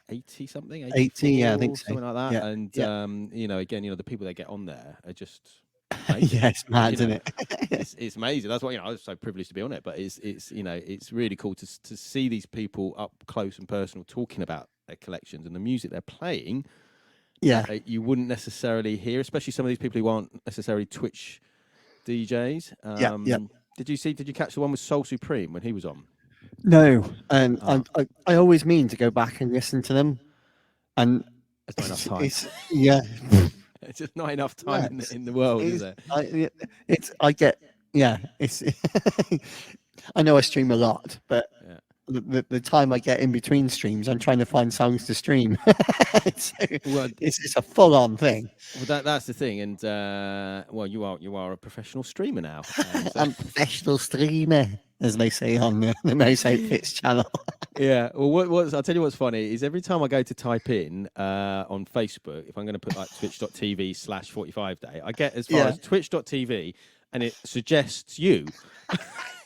80 something. 80, I think so. Something like that. Yeah. And, again, the people that get on there are just yeah, it's mad, isn't it? It's amazing. That's why, I was so privileged to be on it. But it's really cool to see these people up close and personal talking about their collections and the music they're playing. Yeah. You wouldn't necessarily hear, especially some of these people who aren't necessarily Twitch DJs. Did you catch the one with Soul Supreme when he was on? No, and I always mean to go back and listen to them, and There's not enough time. it's yeah, It's just not enough yeah, time in the world, is it's, there? I get it's I know I stream a lot, but Yeah. the time I get in between streams, I'm trying to find songs to stream. So Well, it's a full on thing. well, that's the thing, and well, you are a professional streamer now. So, I'm a professional streamer, as they say on the Most Outfits channel. yeah. Well, I'll tell you what's funny is every time I go to type in on Facebook, if I'm going to put like twitch.tv/45day, I get as far Yeah. as twitch.tv, and it suggests you.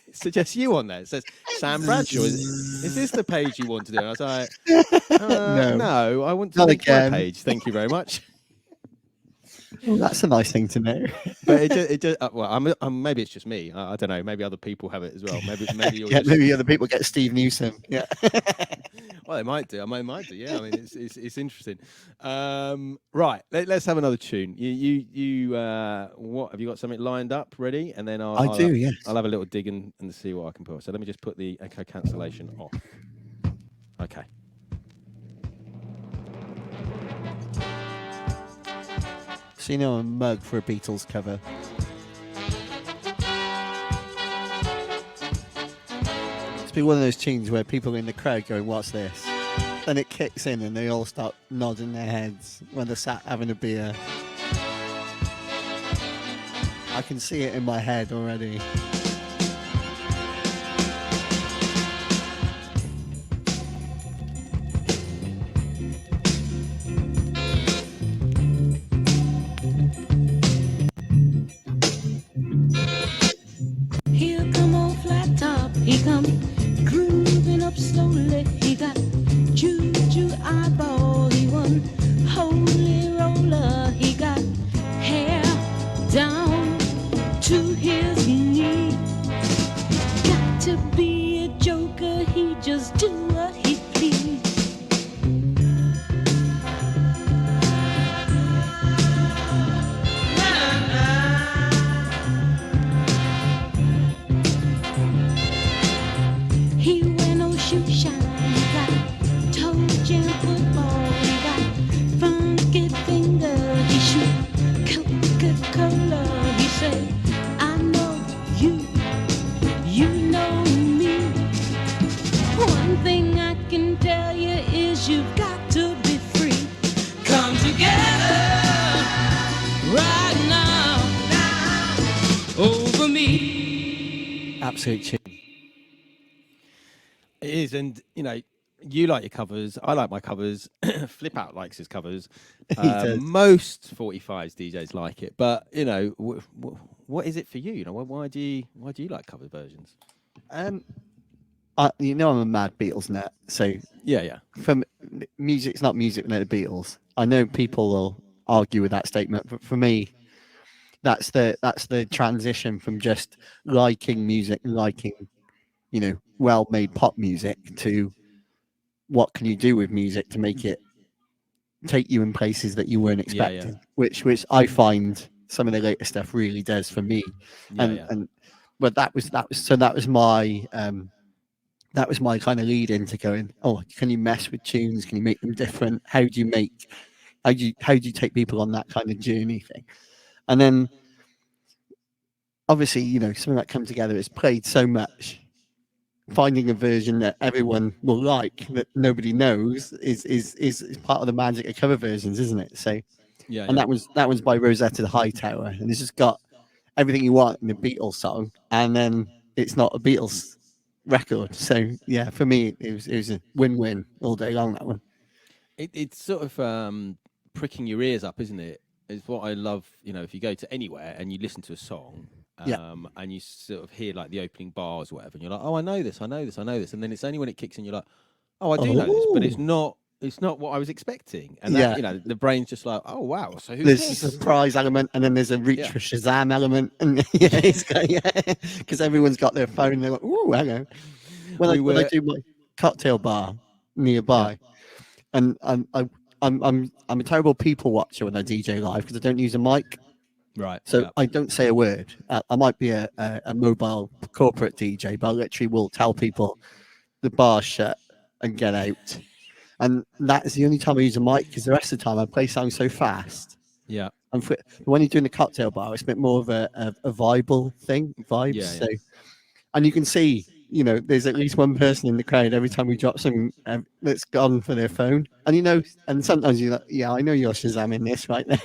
It suggests you on there. It says Sam Bradshaw. Is this the page you want to do? And I was like, no, I want to Not link my again. page. Thank you very much. Well, that's a nice thing to know. But it just well, maybe it's just me. I don't know. Maybe other people have it as well. Maybe you're Yeah, just, maybe other people get Steve Newsom. Yeah. well, they might do. I might do. Yeah, I mean, it's interesting. Right, let's have another tune. You what have you got something lined up ready? And then I do, yes. I'll have a little dig and see what I can put. So let me just put the echo cancellation off. Okay. So you know, a mug for a Beatles cover. It's been one of those tunes where people in the crowd going, "What's this?" Then it kicks in and they all start nodding their heads when they're sat having a beer. I can see it in my head already. Here come old flat top, he come grooving up slowly. He got juju eyeball, he won holy roller. He got hair down to his knee. Got to be a joker, he just do what he please. He wear no shoe shine, he got toe jam football, he got funky finger, he shoot Coca-Cola, he say, I know you, you know me. One thing I can tell you is you've got to be free. Come together right now over me. Absolute tune. It is, and you know, you like your covers. I like my covers. Flip Out likes his covers. does. Most 45s DJs like it, but you know, what is it for you? You know, why do you like cover versions? You know, I'm a mad Beatles nut, so Yeah. from music's not music without the Beatles. I know people will argue with that statement, but for me, that's the transition from just liking music, liking, you know, well-made pop music to what can you do with music to make it take you in places that you weren't expecting. Which I find some of the later stuff really does for me. And but that was my kind of lead into going, oh, can you mess with tunes? Can you make them different? How do you take people on that kind of journey thing? And then obviously, you know, something that come together is played so much. Finding a version that everyone will like that nobody knows is part of the magic of cover versions, isn't it? So that was by Rosetta Hightower, and it's just got everything you want in a Beatles song, and then it's not a Beatles record. So yeah, for me, it was a win-win all day long. That one. It's sort of pricking your ears up, isn't it? It's what I love. You know, if you go to anywhere and you listen to a song, and you sort of hear like the opening bars or whatever, and you're like, oh, I know this, and then it's only when it kicks in, you're like, oh, I do know this, but it's not what I was expecting, and that, you know, the brain's just like, oh wow, so who's there's this? a surprise element, and then there's a reach for Shazam element, and because everyone's got their phone, and they're like, oh, hello. When I do my cocktail bar nearby, and I'm a terrible people watcher when I DJ live because I don't use a mic. Right. So I don't say a word. I might be a mobile corporate DJ, but I literally will tell people the bar's shut and get out. And that is the only time I use a mic, because the rest of the time I play songs so fast. Yeah. And when you're doing the cocktail bar, it's a bit more of a vibes. Yeah. So, and you can see, there's at least one person in the crowd every time we drop something that's gone for their phone. And and sometimes you're like, yeah, I know you're Shazamming this right now.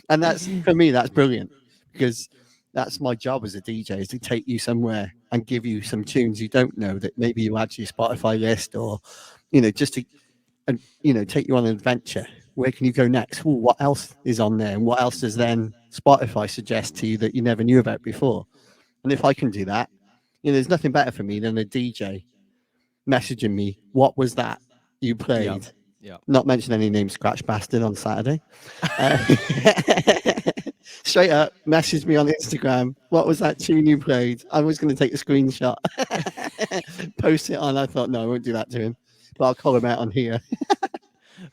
And that's, for me, that's brilliant, because that's my job as a DJ, is to take you somewhere and give you some tunes you don't know that maybe you add to your Spotify list, or, just to, take you on an adventure. Where can you go next? Ooh, what else is on there? And what else does then Spotify suggest to you that you never knew about before? And if I can do that, there's nothing better for me than a DJ messaging me, what was that you played? Yeah. Not mention any names, Scratch Bastard on Saturday. Straight up, message me on Instagram. What was that tune you played? I was going to take a screenshot, post it on. I thought, no, I won't do that to him, but I'll call him out on here.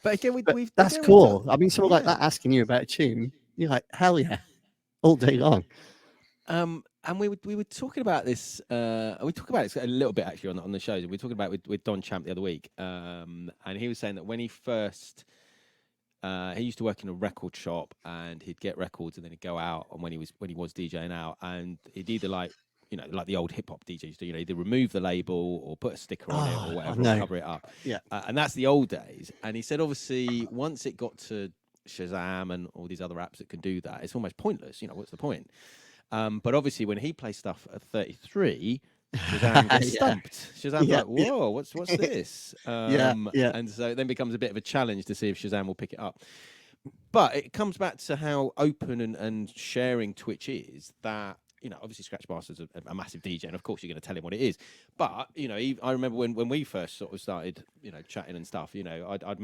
But again, that's cool. I mean, someone like that asking you about a tune, you're like, hell yeah, all day long. And we were talking about this. We talked about it a little bit actually on the shows. We were talking about it with Don Champ the other week, and he was saying that when he first, he used to work in a record shop, and he'd get records, and then he'd go out. And when he was DJing out, and he'd either like the old hip hop DJs do, either remove the label or put a sticker on it or whatever, or cover it up. Yeah, and that's the old days. And he said, obviously, once it got to Shazam and all these other apps that can do that, it's almost pointless. What's the point? But obviously, when he plays stuff at 33, Shazam gets stumped. Shazam's like, "Whoa, what's this?" And so it then becomes a bit of a challenge to see if Shazam will pick it up. But it comes back to how open and sharing Twitch is. That obviously, Scratch Bastard's a massive DJ, and of course, you're going to tell him what it is. But I remember when we first sort of started, chatting and stuff. I'd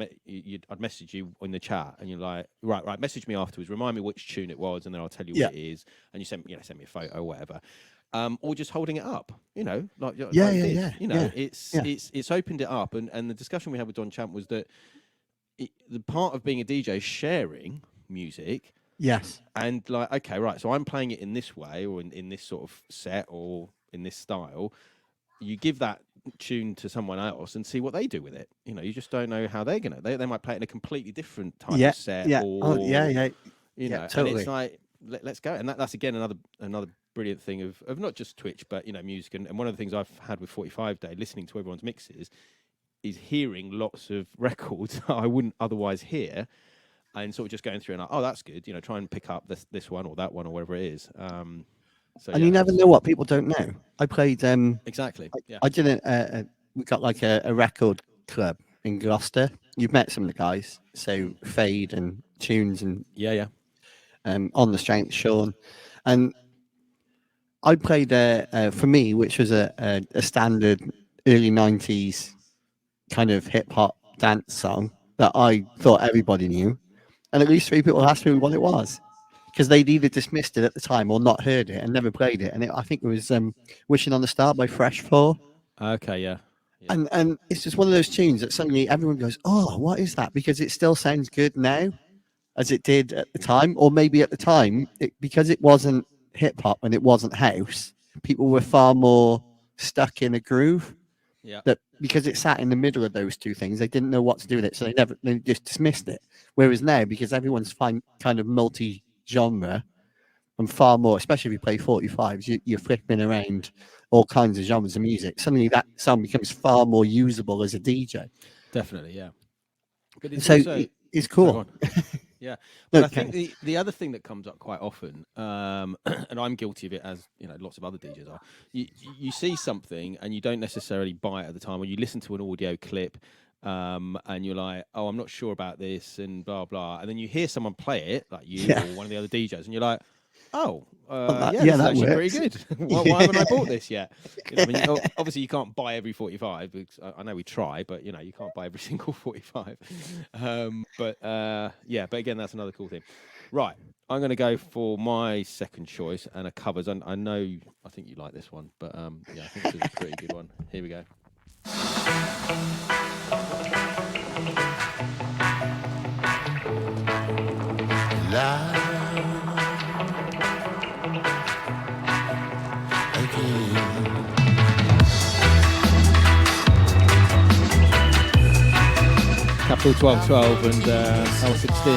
message you in the chat, and you're like, right, message me afterwards, remind me which tune it was, and then I'll tell you what it is. And you send me a photo or whatever, or just holding it up. It's opened it up, and the discussion we had with Don Champ was that the part of being a DJ is sharing music. Yes. And like, okay, right. So I'm playing it in this way, or in this sort of set, or in this style. You give that tune to someone else and see what they do with it. You just don't know how they're gonna. They might play it in a completely different type of set. Yeah. Or, totally. And it's like, let's go. And that's again another brilliant thing of not just Twitch, but music. And one of the things I've had with 45day, listening to everyone's mixes, is hearing lots of records I wouldn't otherwise hear. And sort of just going through and like, oh, that's good. Try and pick up this one or that one or whatever it is. You never know what people don't know. I played exactly. Yeah. I did we got like a record club in Gloucester. You've met some of the guys, so Fade and Tunes and On the Strength, Sean, and I played for me, which was a standard early 90s kind of hip hop dance song that I thought everybody knew. And at least 3 people asked me what it was, because they'd either dismissed it at the time or not heard it and never played it. And I think it was Wishing on the Star by Fresh 4. Okay, yeah. And it's just one of those tunes that suddenly everyone goes, oh, what is that? Because it still sounds good now as it did at the time. Or maybe at the time, because it wasn't hip hop and it wasn't house, people were far more stuck in a groove. Yeah. That because it sat in the middle of those two things, they didn't know what to do with it, so they just dismissed it. Whereas now, because everyone's kind of multi-genre and far more, especially if you play 45s, you're flipping around all kinds of genres of music. Suddenly, that song becomes far more usable as a DJ. Definitely, yeah. But it's also, it's cool. Yeah, but I think the other thing that comes up quite often, and I'm guilty of it, as lots of other DJs are. You see something and you don't necessarily buy it at the time, or you listen to an audio clip, and you're like, "Oh, I'm not sure about this," and blah blah, and then you hear someone play it, like you or one of the other DJs, and you're like, "Oh, this is actually pretty good. Why haven't I bought this yet?" Obviously, you can't buy every 45. Because I know we try, but you can't buy every single 45. But again, that's another cool thing. Right, I'm going to go for my second choice and a covers. And I think you like this one, but I think this is a pretty good one. Here we go. April 12/12 and I was 16.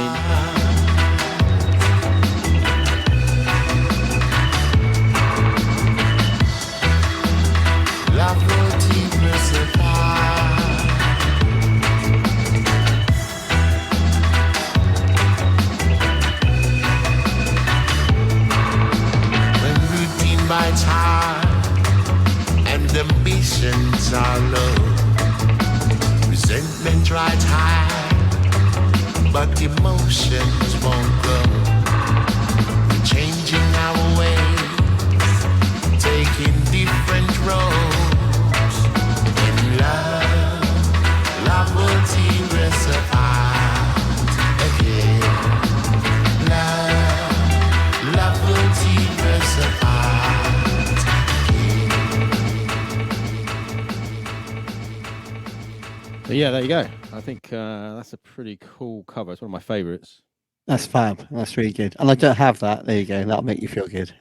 La routine ne sépare. When routine bites hard and ambitions are low, resentment rides high, but emotions won't grow. We're changing our ways, taking different roads. In love, love will tear us apart again. Love will tear us apart again. So yeah, there you go. I think that's a pretty cool cover. It's one of my favourites. That's fab. That's really good. And I don't have that. There you go. That'll make you feel good.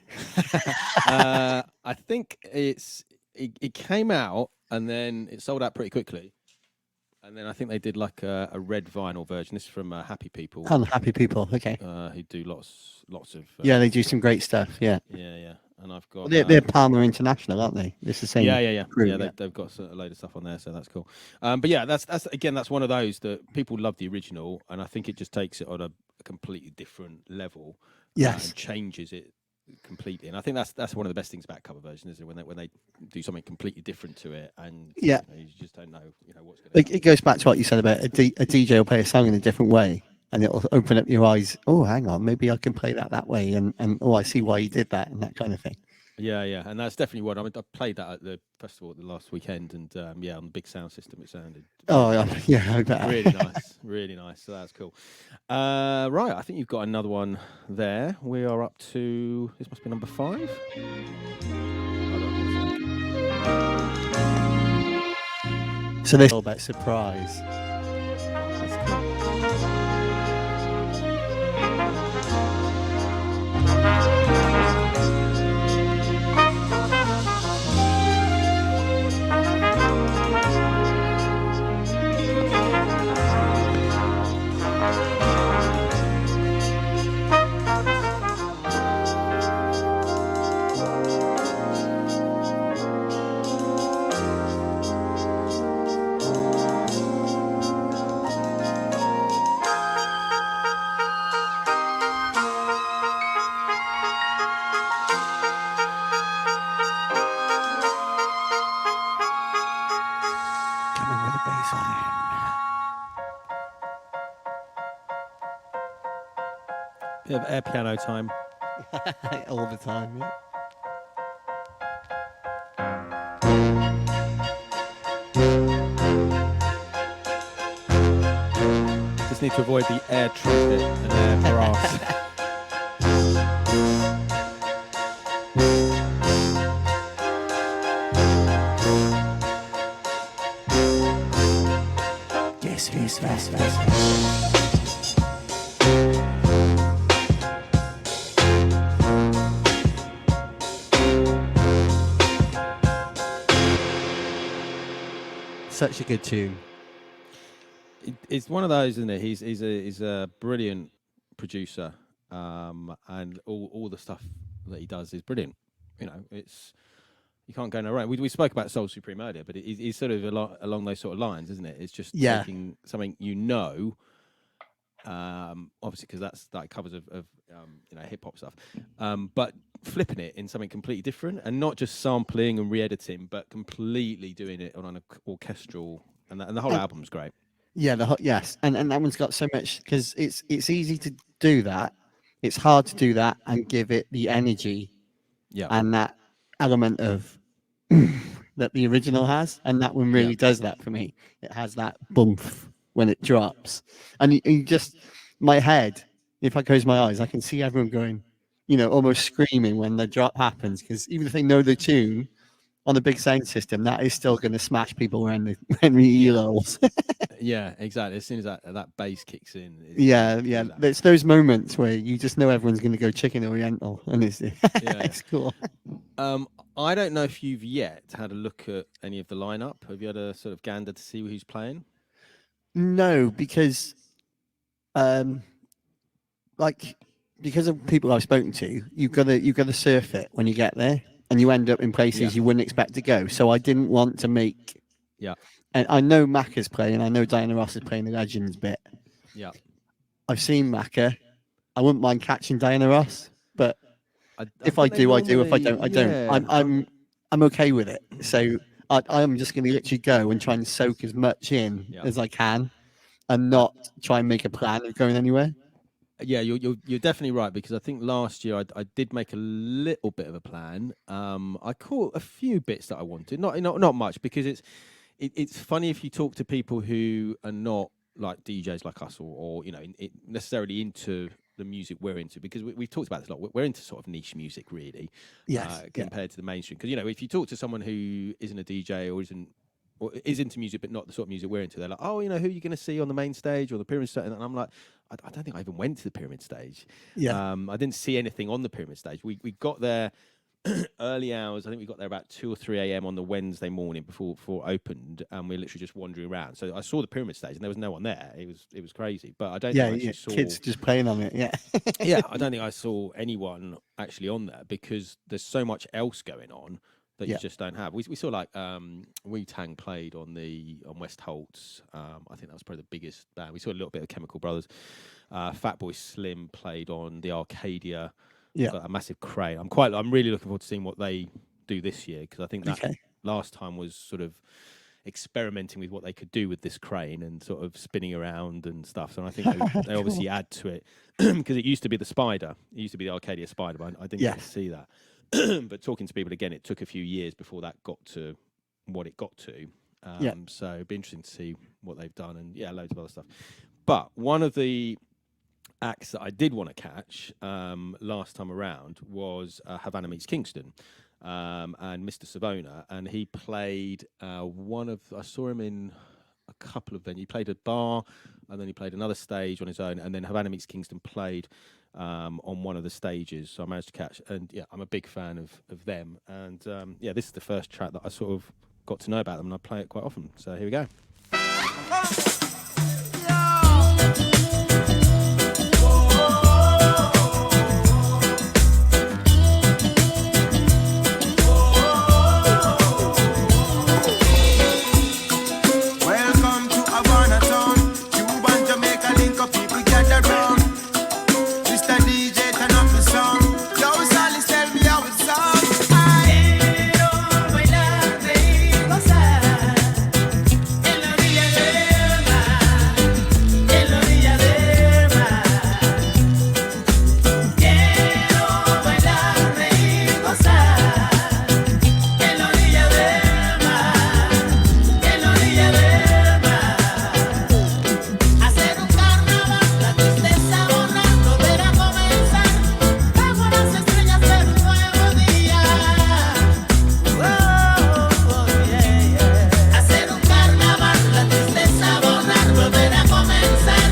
I think it came out and then it sold out pretty quickly. And then I think they did like a red vinyl version. This is from Happy People, Unhappy people. Okay. who do lots of. Yeah, they do some great stuff. Yeah. Yeah. And I've got. Well, they're Palmer International, aren't they? It's the same. Yeah. crew, Yeah, they've got a load of stuff on there, so that's cool. But yeah, that's one of those that people love the original, and I think it just takes it on a completely different level. Yes. And changes it completely, and I think that's one of the best things about cover versions, is it when they do something completely different to it, and Yeah. you just don't know what's going to. It goes back to what you said about a DJ will play a song in a different way, and it'll open up your eyes. Oh, hang on, maybe I can play that way, and oh, I see why you did that, and that kind of thing. Yeah, and that's definitely what I played that at the festival at the last weekend, and on the big sound system, it sounded. Oh, yeah, I bet. really nice. So that's cool. Right, I think you've got another one there. We are up to, this must be number 5. So this is all about surprise. That's cool. Coming with a bass line. Bit of air piano time. All the time, yeah. Just need to avoid the air trumpet and air brass. Yes. Such a good tune. It's one of those, isn't it? He's a brilliant producer, and all the stuff that he does is brilliant. You know, you can't go no wrong. We spoke about Soul Supreme earlier, but it's sort of along those sort of lines, isn't it? It's just taking something obviously because that's like covers of hip hop stuff, but flipping it in something completely different, and not just sampling and re-editing, but completely doing it on an orchestral, and the whole album's great. Yeah, yes, and that one's got so much, because it's easy to do that. It's hard to do that and give it the energy, and that element of that the original has, and that one really does that for me. It has that bump when it drops, and you just, my head, if I close my eyes, I can see everyone going, almost screaming when the drop happens, because even if they know the tune on the big sound system, that is still going to smash people around the ear holes. Yeah, exactly. As soon as that bass kicks in. Yeah. It's those moments where you just know everyone's going to go chicken oriental, and it's it's cool. I don't know if you've yet had a look at any of the lineup. Have you had a sort of gander to see who's playing? No, because like because of people I've spoken to, you've got to surf it when you get there, and you end up in places Yeah. you wouldn't expect to go. So I didn't want to make. Yeah. And I know Macca's playing. I know Diana Ross is playing the Legends bit. Yeah. I've seen Macca. I wouldn't mind catching Diana Ross, but if I think they do, I do. If I normally- don't, I don't. yeah, I'm okay with it. So I'm just going to literally go and try and soak as much in Yeah. as I can, and not try and make a plan of going anywhere. Yeah, you're definitely right, because I think last year I did make a little bit of a plan. I caught a few bits that I wanted, not much, because it's funny if you talk to people who are not like DJs like us, or necessarily into the music we're into, because we've talked about this a lot. We're into sort of niche music, really, Yes, yeah. compared to the mainstream. Because if you talk to someone who isn't a DJ or is into music but not the sort of music we're into, they're like, oh, who are you going to see on the main stage or the pyramid stage? And I'm like, I don't think I even went to the pyramid stage. Yeah. I didn't see anything on the pyramid stage. We got there early hours. I think we got there about 2 or 3 a.m. on the Wednesday morning before it opened, and we were literally just wandering around. So I saw the pyramid stage, and there was no one there. It was crazy, but I don't think I actually saw Kids just playing on it. Yeah. yeah, I don't think I saw anyone actually on there, because there's so much else going on that you Yeah. just don't have. We saw like Wu-Tang played on West Holt's. I think that was probably the biggest band. We saw a little bit of Chemical Brothers. Fatboy Slim played on the Arcadia. Yeah. Got a massive crane. I'm really looking forward to seeing what they do this year, because I think that Okay. last time was sort of experimenting with what they could do with this crane and sort of spinning around and stuff. So I think they obviously add to it, because it used to be the Spider. It used to be the Arcadia Spider, but I didn't get to Yes. see that. But talking to people again, it took a few years before that got to what it got to. Yeah. So it'd be interesting to see what they've done, and loads of other stuff. But one of the acts that I did want to catch last time around was Havana Meets Kingston, and Mr. Savona, and he played I saw him in a couple of venues. He played a bar, and then he played another stage on his own, and then Havana Meets Kingston played on one of the stages. So I managed to catch, and I'm a big fan of them, and this is the first track that I sort of got to know about them, and I play it quite often. So here we go. Welcome to Havana town. Cuba and Jamaica link up, people gather round. Mr. DJ, turn up the song. Yo, Salis, tell me how it sounds. Quiero bailar, reír, gozar en la orilla del mar, en la orilla del mar. Quiero bailar, reír, gozar en la orilla del mar, en la orilla del mar. Hacer un carnaval, la tristeza borrar, volver a comenzar. Bajo las estrellas ver un nuevo día. Hacer un carnaval, la tristeza borrar, volver a comenzar.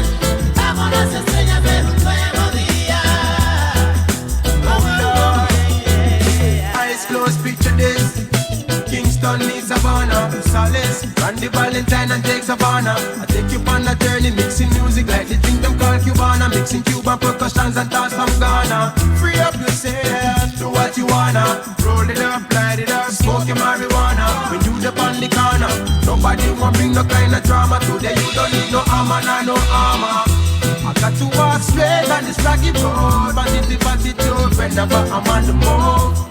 Bajo las estrellas ver un nuevo día. Eyes closed, picture this. Kingston needs Havana, Solace, Randy Valentine and Jake Savannah. I take you on a journey, mixing music like the thing them call Cubana, mixing Cuban percussions and thoughts from Ghana. Free up yourself, do what you wanna. Roll it up, light it up, smoke your marijuana. When you up on the corner, nobody want bring no kind of drama. Today you don't need no armor, nah, no armor. I got to walk straight on this rocky road, but it's the attitude whenever I'm on the move.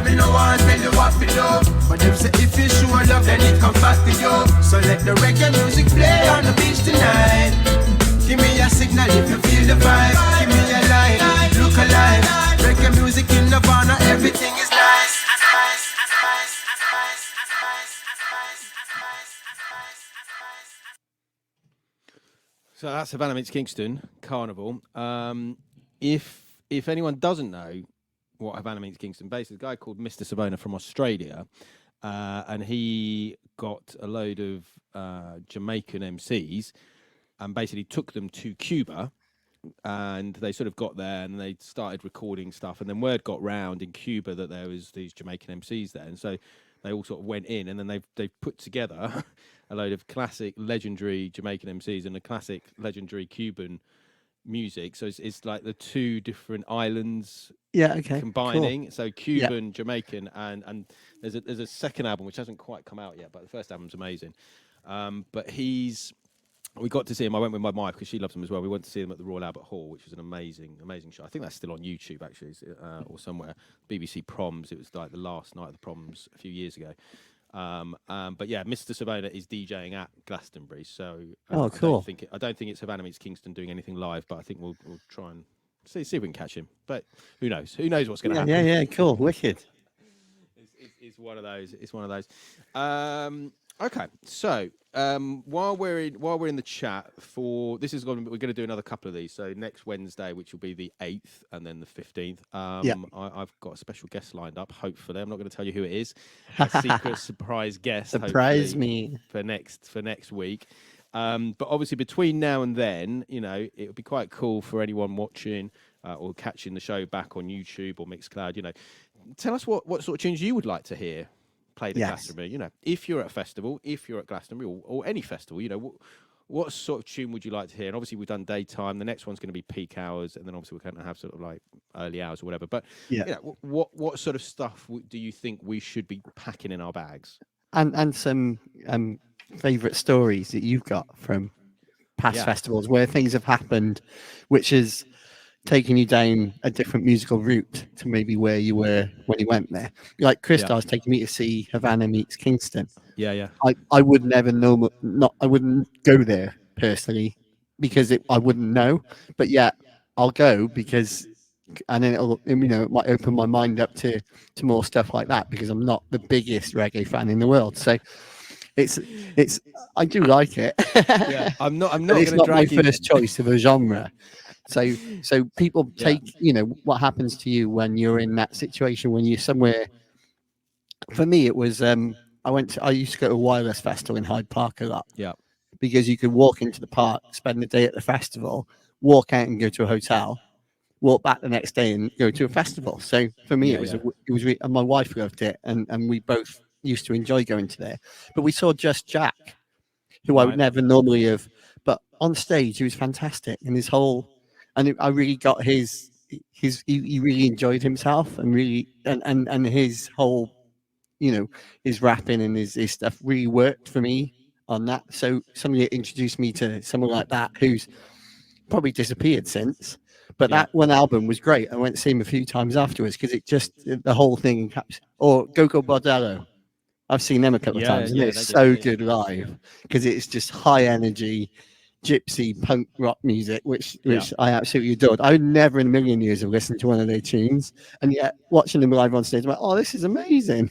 Me no want tell you what to do, but them say if you show love, then it comes back to you. So let the reggae music play on the beach tonight. Give me a signal if you feel the vibe. Give me a line, look alive. Reggae music in Havana, everything is nice. So that's Havana Meets Kingston Carnival. If anyone doesn't know what Havana Meets Kingston, basically, a guy called Mr. Savona from Australia, and he got a load of Jamaican MCs and basically took them to Cuba, and they sort of got there and they started recording stuff, and then word got round in Cuba that there was these Jamaican MCs there, and so they all sort of went in, and then they've put together a load of classic, legendary Jamaican MCs and a classic, legendary Cuban music. So it's like the two different islands Yeah. Okay. Cool. combining. So Cuban, Jamaican, and there's a second album which hasn't quite come out yet, but the first album's amazing. But we got to see him. I went with my wife because she loves him as well. We went to see him at the Royal Albert Hall, which was an amazing show. I think that's still on YouTube actually, or somewhere. BBC Proms. It was like the last night of the Proms a few years ago. But yeah, Mr. Savannah is DJing at Glastonbury. So cool. I don't think it's Havana meets Kingston doing anything live, but I think we'll try and see if we can catch him. But who knows? Who knows what's going to happen? Yeah. Cool. Wicked. It's one of those. It's one of those. Okay, so while we're in the chat for this we're going to do another couple of these. So next Wednesday, which will be the 8th, and then the 15th. I've got a special guest lined up. Hopefully, I'm not going to tell you who it is. A secret surprise guest. Surprise me for next week. But obviously, between now and then, it would be quite cool for anyone watching or catching the show back on YouTube or Mixcloud. Tell us what sort of tunes you would like to hear played at Glastonbury. If you're at a festival, if you're at Glastonbury or any festival, what sort of tune would you like to hear? And obviously we've done daytime. The next one's going to be peak hours, and then obviously we're going to have sort of like early hours or whatever. But what sort of stuff do you think we should be packing in our bags? And some favourite stories that you've got from past festivals where things have happened, which is taking you down a different musical route to maybe where you were when you went there. Like Criztoz taking me to see Havana meets Kingston. Yeah. I would never know, I wouldn't go there personally because I wouldn't know, but I'll go because, and then it might open my mind up to more stuff like that because I'm not the biggest reggae fan in the world. So it's I do like it. I'm not it's not my first choice of a genre. So people take, what happens to you when you're in that situation, when you're somewhere. For me, it was, I used to go to a wireless festival in Hyde Park a lot. Yeah. Because you could walk into the park, spend the day at the festival, walk out and go to a hotel, walk back the next day and go to a festival. So for me, it was and my wife loved it. And we both used to enjoy going to there. But we saw Just Jack, who I would never normally have, but on stage, he was fantastic. And his whole, and I really got he really enjoyed himself and really, and his whole, his rapping and his stuff really worked for me on that. So somebody introduced me to someone like that who's probably disappeared since, but that one album was great. I went to see him a few times afterwards because it just, the whole thing encapsulates. Or Go-Go Bordello. I've seen them a couple of times and it's so good live because it's just high energy gypsy punk rock music, which I absolutely adored. I would never in a million years have listened to one of their tunes, and yet watching them live on stage, I'm like, oh, this is amazing.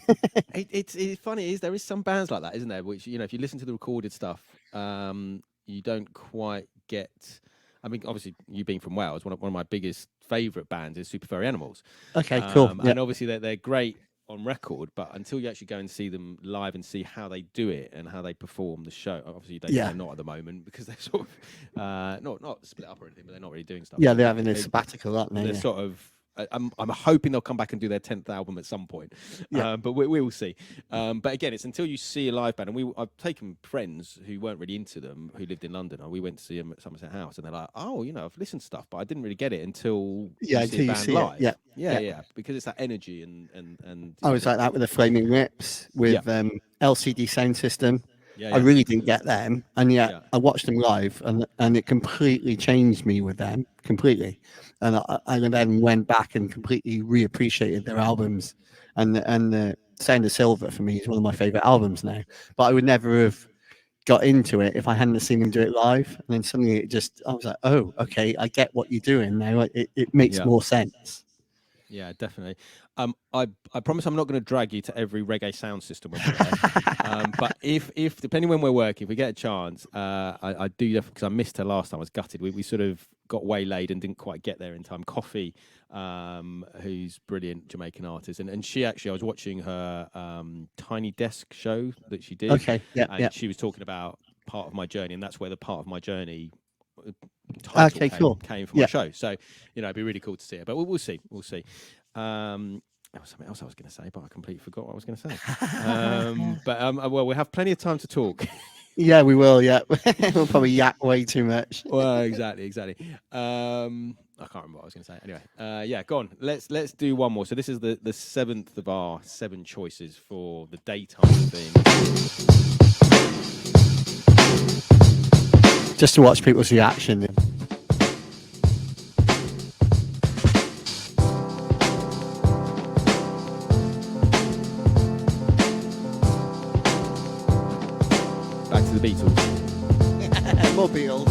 It's funny, there is some bands like that, isn't there? Which if you listen to the recorded stuff, you don't quite get. I mean, obviously, you being from Wales, one of my biggest favourite bands is Super Furry Animals. Okay, cool. And obviously, they're great on record, but until you actually go and see them live and see how they do it and how they perform the show, obviously they're not at the moment because they're sort of not split up or anything, but they're not really doing stuff. Yeah, they're having a sabbatical, aren't they? They're sort of. I'm hoping they'll come back and do their 10th album at some point, but we will see. But again, it's until you see a live band, and I've taken friends who weren't really into them, who lived in London, and we went to see them at Somerset House, and they're like, "Oh, I've listened to stuff, but I didn't really get it until you see a band live." Yeah, because it's that energy and. I was like that with the Flaming Lips, with LCD Sound System. I really didn't get them, and I watched them live, and it completely changed me with them completely, and I then went back and completely reappreciated their albums, and the Sound of Silver for me is one of my favorite albums now. But I would never have got into it if I hadn't seen them do it live, and then suddenly I was like, oh, okay, I get what you're doing now. It makes more sense. Yeah, definitely. I promise I'm not going to drag you to every reggae sound system when we're there. But if depending when we're working, if we get a chance, I do, because I missed her last time. I was gutted. We sort of got waylaid and didn't quite get there in time. Coffee, who's brilliant Jamaican artist, and she actually, I was watching her Tiny Desk show that she did. Okay, and she was talking about Part of My Journey, and that's where the Part of My Journey came from my show. So it'd be really cool to see it, but we'll see. There was something else I was going to say, but I completely forgot what I was going to say. Well, we have plenty of time to talk. Yeah, we will. Yeah, we'll probably yak way too much. Well, exactly. I can't remember what I was going to say. Anyway, yeah, go on. Let's do one more. So this is the 7th of our 7 choices for the daytime theme. Just to watch people's reaction. Back to the Beatles. More Beatles.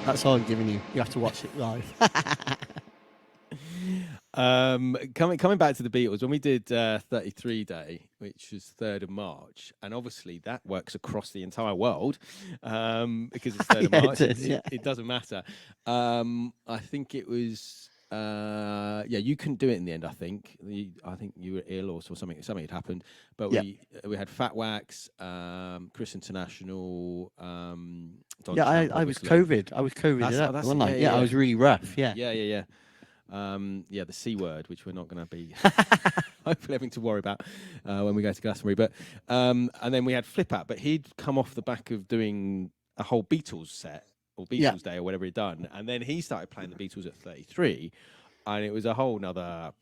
That's all I'm giving you. You have to watch it live. Coming back to the Beatles, when we did 33 Day, which was 3rd of March, and obviously that works across the entire world because it's 3rd of Yeah, March. it is, yeah. It doesn't matter. I think it was you couldn't do it in the end. I think you were ill or something had happened. But Yeah. we had Fat Wax, Chris International. Don Yeah, Champ, I was obviously. COVID. I was COVID. That's Wasn't I? it, Yeah, I was really rough. Yeah. Yeah. The C word, which we're not going to be hopefully having to worry about when we go to Glastonbury. But and then we had Flip Out, but he'd come off the back of doing a whole Beatles set or Beatles Day or whatever he'd done, and then he started playing the Beatles at 33, and it was a whole nother.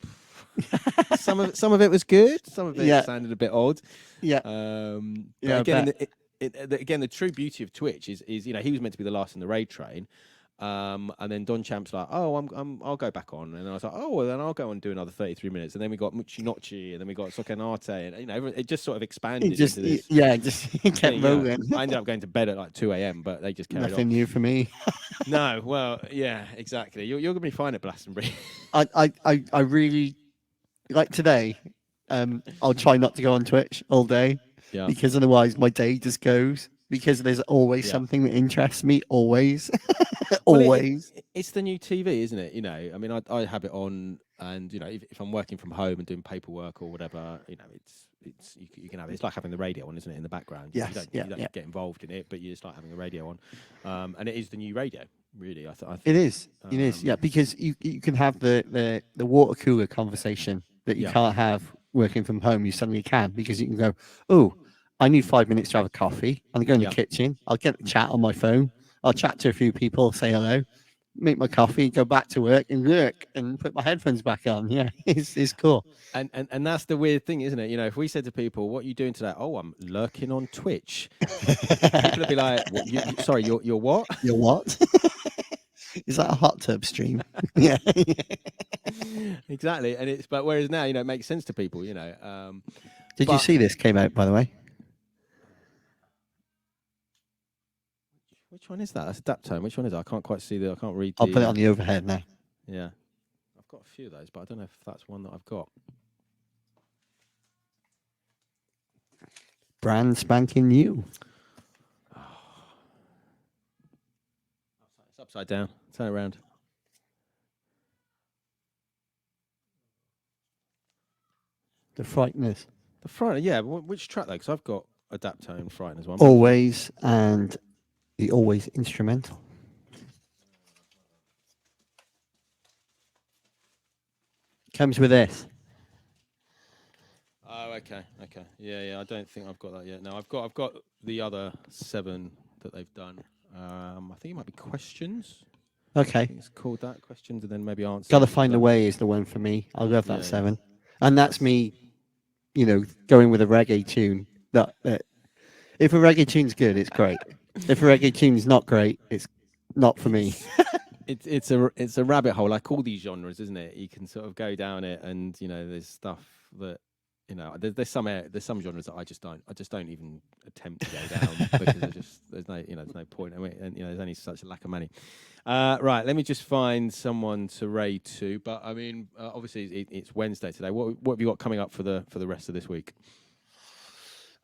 some of it was good, some of it sounded a bit odd. Yeah. But again, the true beauty of Twitch is he was meant to be the last in the raid train. And then Don Champ's like, I'll go back on, and then I was like, well, then I'll go and do another 33 minutes, and then we got Mucci Nocci, and then we got Socanate, and it just sort of expanded into this. Just kept thing, rolling. I ended up going to bed at like 2 a.m, but they just carried Nothing on. new for me. No, well, yeah, exactly. You're going to be fine at Glastonbury. I really like today. I'll try not to go on Twitch all day because otherwise my day just goes. Because there's always something that interests me. Always, always. It's the new TV, isn't it? I mean, I have it on, and if I'm working from home and doing paperwork or whatever, it's you can have it. It's like having the radio on, isn't it, in the background? Yes, you don't get involved in it, but you just like having the radio on, and it is the new radio, really. I think it is. It is. Yeah, because you can have the water cooler conversation that you can't have working from home. You suddenly can because you can go, oh, I need 5 minutes to have a coffee. I'll go in the kitchen. I'll get a chat on my phone. I'll chat to a few people, say hello, make my coffee, go back to work and put my headphones back on. Yeah, it's cool. And that's the weird thing, isn't it? If we said to people, "What are you doing today?" "Oh, I'm lurking on Twitch." People would be like, "Sorry, you're what? You're what?" Is that a hot tub stream? Yeah. Exactly. But whereas now, it makes sense to people. Did you see this came out, by the way? Which one is that? That's a Daptone. Which one is that? I can't quite see I can't read. I'll put it on the overhead now. Yeah, I've got a few of those, but I don't know if that's one that I've got. Brand spanking new. It's upside down. Turn it around. The Frighteners. The Frighteners, yeah. Which track though? Because I've got a Daptone Frighteners one. Always and the Always instrumental. Comes with this. Oh, okay. Yeah. I don't think I've got that yet. No, I've got the other 7 that they've done. I think it might be Questions. Okay. I think it's called that, Questions, and then maybe Answers. Gotta Find a Way is the one for me. I love that 7. And that's me, going with a reggae tune. That if a reggae tune's good, it's great. If a reggae tune's not great, it's not for me. It's a rabbit hole, like all these genres, isn't it? You can sort of go down it, and there's stuff that there's some genres that I just don't even attempt to go down because there's no point. And there's only such a lack of money. Right, let me just find someone to raid to. But I mean, obviously it's Wednesday today. What have you got coming up for the rest of this week?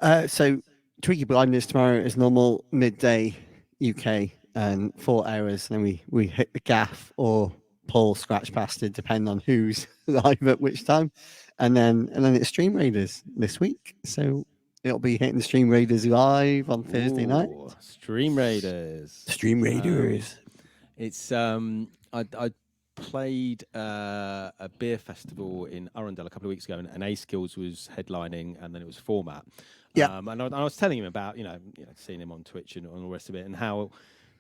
So Tweaky Blindness tomorrow is normal midday UK. and 4 hours. Then we hit the gaff or Paul Scratch Bastard, depending on who's live at which time. And then it's Stream Raiders this week. So it'll be hitting the Stream Raiders live on Thursday night. Ooh, Stream Raiders. Stream Raiders. It's I played a beer festival in Arundel a couple of weeks ago, and A Skills was headlining, and then it was Format. Yeah. And I was telling him about seeing him on Twitch and all the rest of it, and how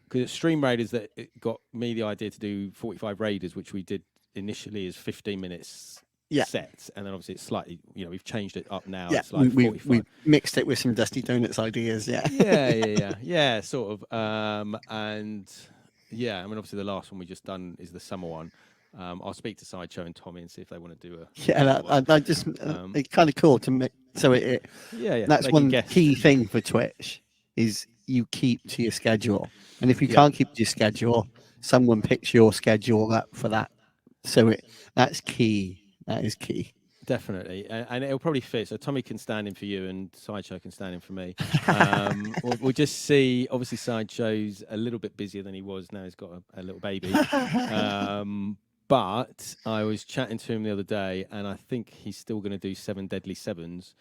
because it's Stream Raiders that it got me the idea to do 45 Raiders, which we did initially as 15 minutes. Sets, and then obviously it's slightly, we've changed it up now. Yeah, it's like we mixed it with some Dusty Donuts ideas. Yeah, sort of. And yeah, I mean, obviously the last one we just done is the summer one. I'll speak to Sideshow and Tommy and see if they want to do a. Yeah, I just it's kind of cool to make. So that's one key thing for Twitch is you keep to your schedule, and if you can't keep to your schedule, someone picks your schedule up for that. So that's key. That is key. Definitely, and it'll probably fit. So Tommy can stand in for you, and Sideshow can stand in for me. We'll just see. Obviously, Sideshow's a little bit busier than he was. Now he's got a little baby. But I was chatting to him the other day, and I think he's still going to do 7 Deadly Sevens.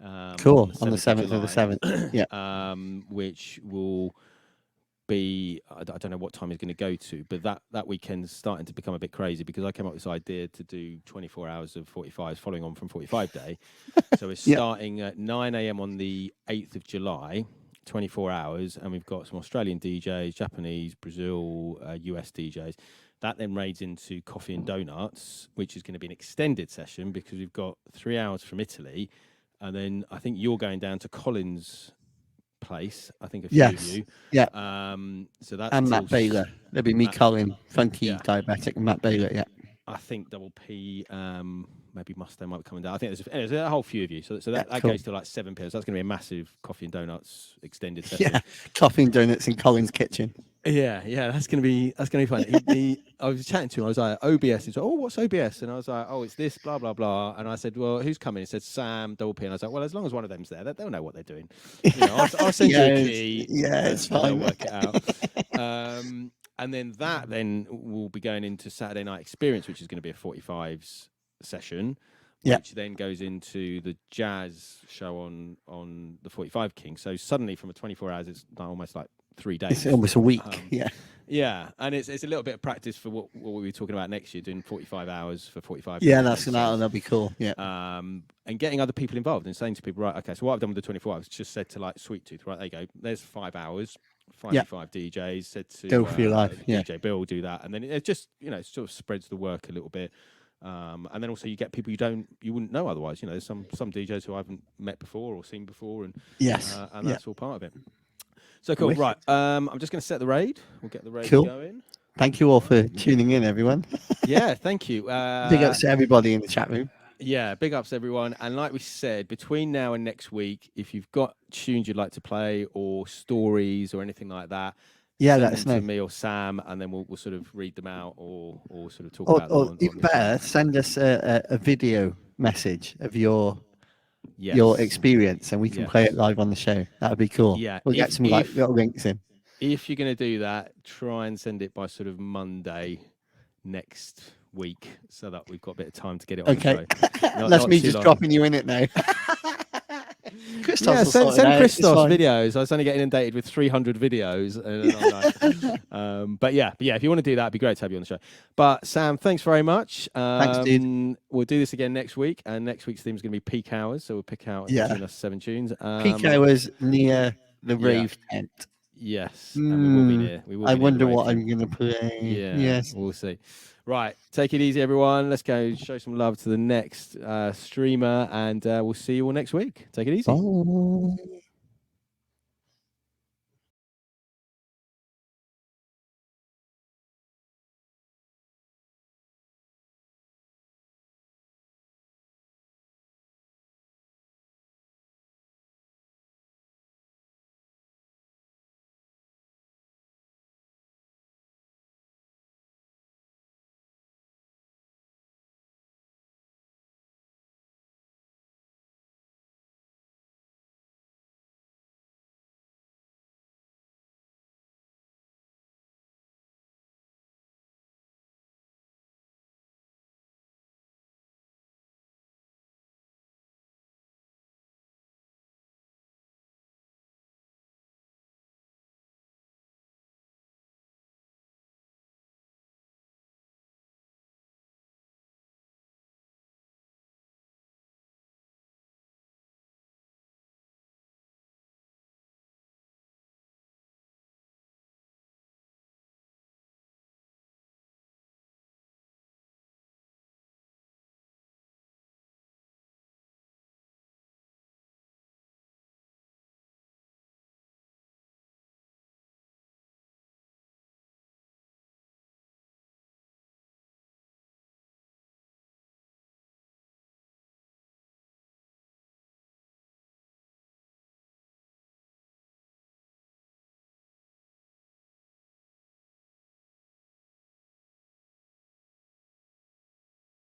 Cool. On the 7th of the 7th. Yeah. Which will be, I don't know what time he's going to go to, but that weekend's starting to become a bit crazy because I came up with this idea to do 24 hours of 45s following on from 45 day. So we're starting at 9 a.m. on the 8th of July, 24 hours, and we've got some Australian DJs, Japanese, Brazil, US DJs. That then raids into Coffee and Donuts, which is going to be an extended session because we've got 3 hours from Italy, and then I think you're going down to Colin's place. I think a few of you. Yeah. So that's and Matt Baylor. There'll be me, Colin, Funky, Diabetic, and Matt Baylor. Yeah. I think Double P, maybe Mustang might be coming down. I think there's a whole few of you. So that cool. goes to like 7 p.m. So that's going to be a massive Coffee and Donuts extended session. Yeah, Coffee and Donuts in Colin's kitchen. Yeah, that's gonna be fun. I was chatting to him. I was like, OBS. He's like, oh, what's OBS? And I was like, oh, it's this, blah blah blah. And I said, well, who's coming? He said, Sam, Double P. And I was like, well, as long as one of them's there, they'll know what they're doing. I'll send you a key. Yeah, it's fine. They'll work it out. And then that will be going into Saturday Night Experience, which is going to be a 45s session. Which then goes into the jazz show on the 45 King. So suddenly, from a 24 hours, it's almost like 3 days. It's almost a week. Yeah, and it's a little bit of practice for what we were talking about next year, doing 45 hours for 45. Yeah, that'll be cool. Yeah. And getting other people involved and saying to people, right, okay, so what I've done with the 24 hours, just said to like Sweet Tooth, right, there you go, there's 5 hours. 5 DJs said to go for your life. DJ Bill will do that, and then it just it sort of spreads the work a little bit. And then also you get people you wouldn't know otherwise. There's some DJs who I haven't met before or seen before, and that's all part of it. So cool, right? I'm just going to set the raid. We'll get the raid going. Thank you all for tuning in, everyone. Yeah, thank you. Big ups to everybody in the chat room. Yeah, big ups everyone. And like we said, between now and next week, if you've got tunes you'd like to play or stories or anything like that. Send them to me or Sam, and then we'll sort of read them out or sort of talk about them. Or even better, send us a video message of your experience, and we can play it live on the show. That would be cool. Yeah, we'll get some little links in. If you're going to do that, try and send it by sort of Monday next week, so that we've got a bit of time to get it on the show. That's me just dropping you in it now. Send Criztoz videos. I was only getting inundated with 300 videos. But if you want to do that, it'd be great to have you on the show. But Sam, thanks very much. Thanks, dude. We'll do this again next week, and next week's theme is going to be peak hours. So we'll pick out between us 7 tunes. Peak hours near the rave tent. Yes, and we will be near. I wonder what I'm going to play. Yeah, yes, we'll see. Right, take it easy, everyone. Let's go show some love to the next streamer, and we'll see you all next week. Take it easy. Bye.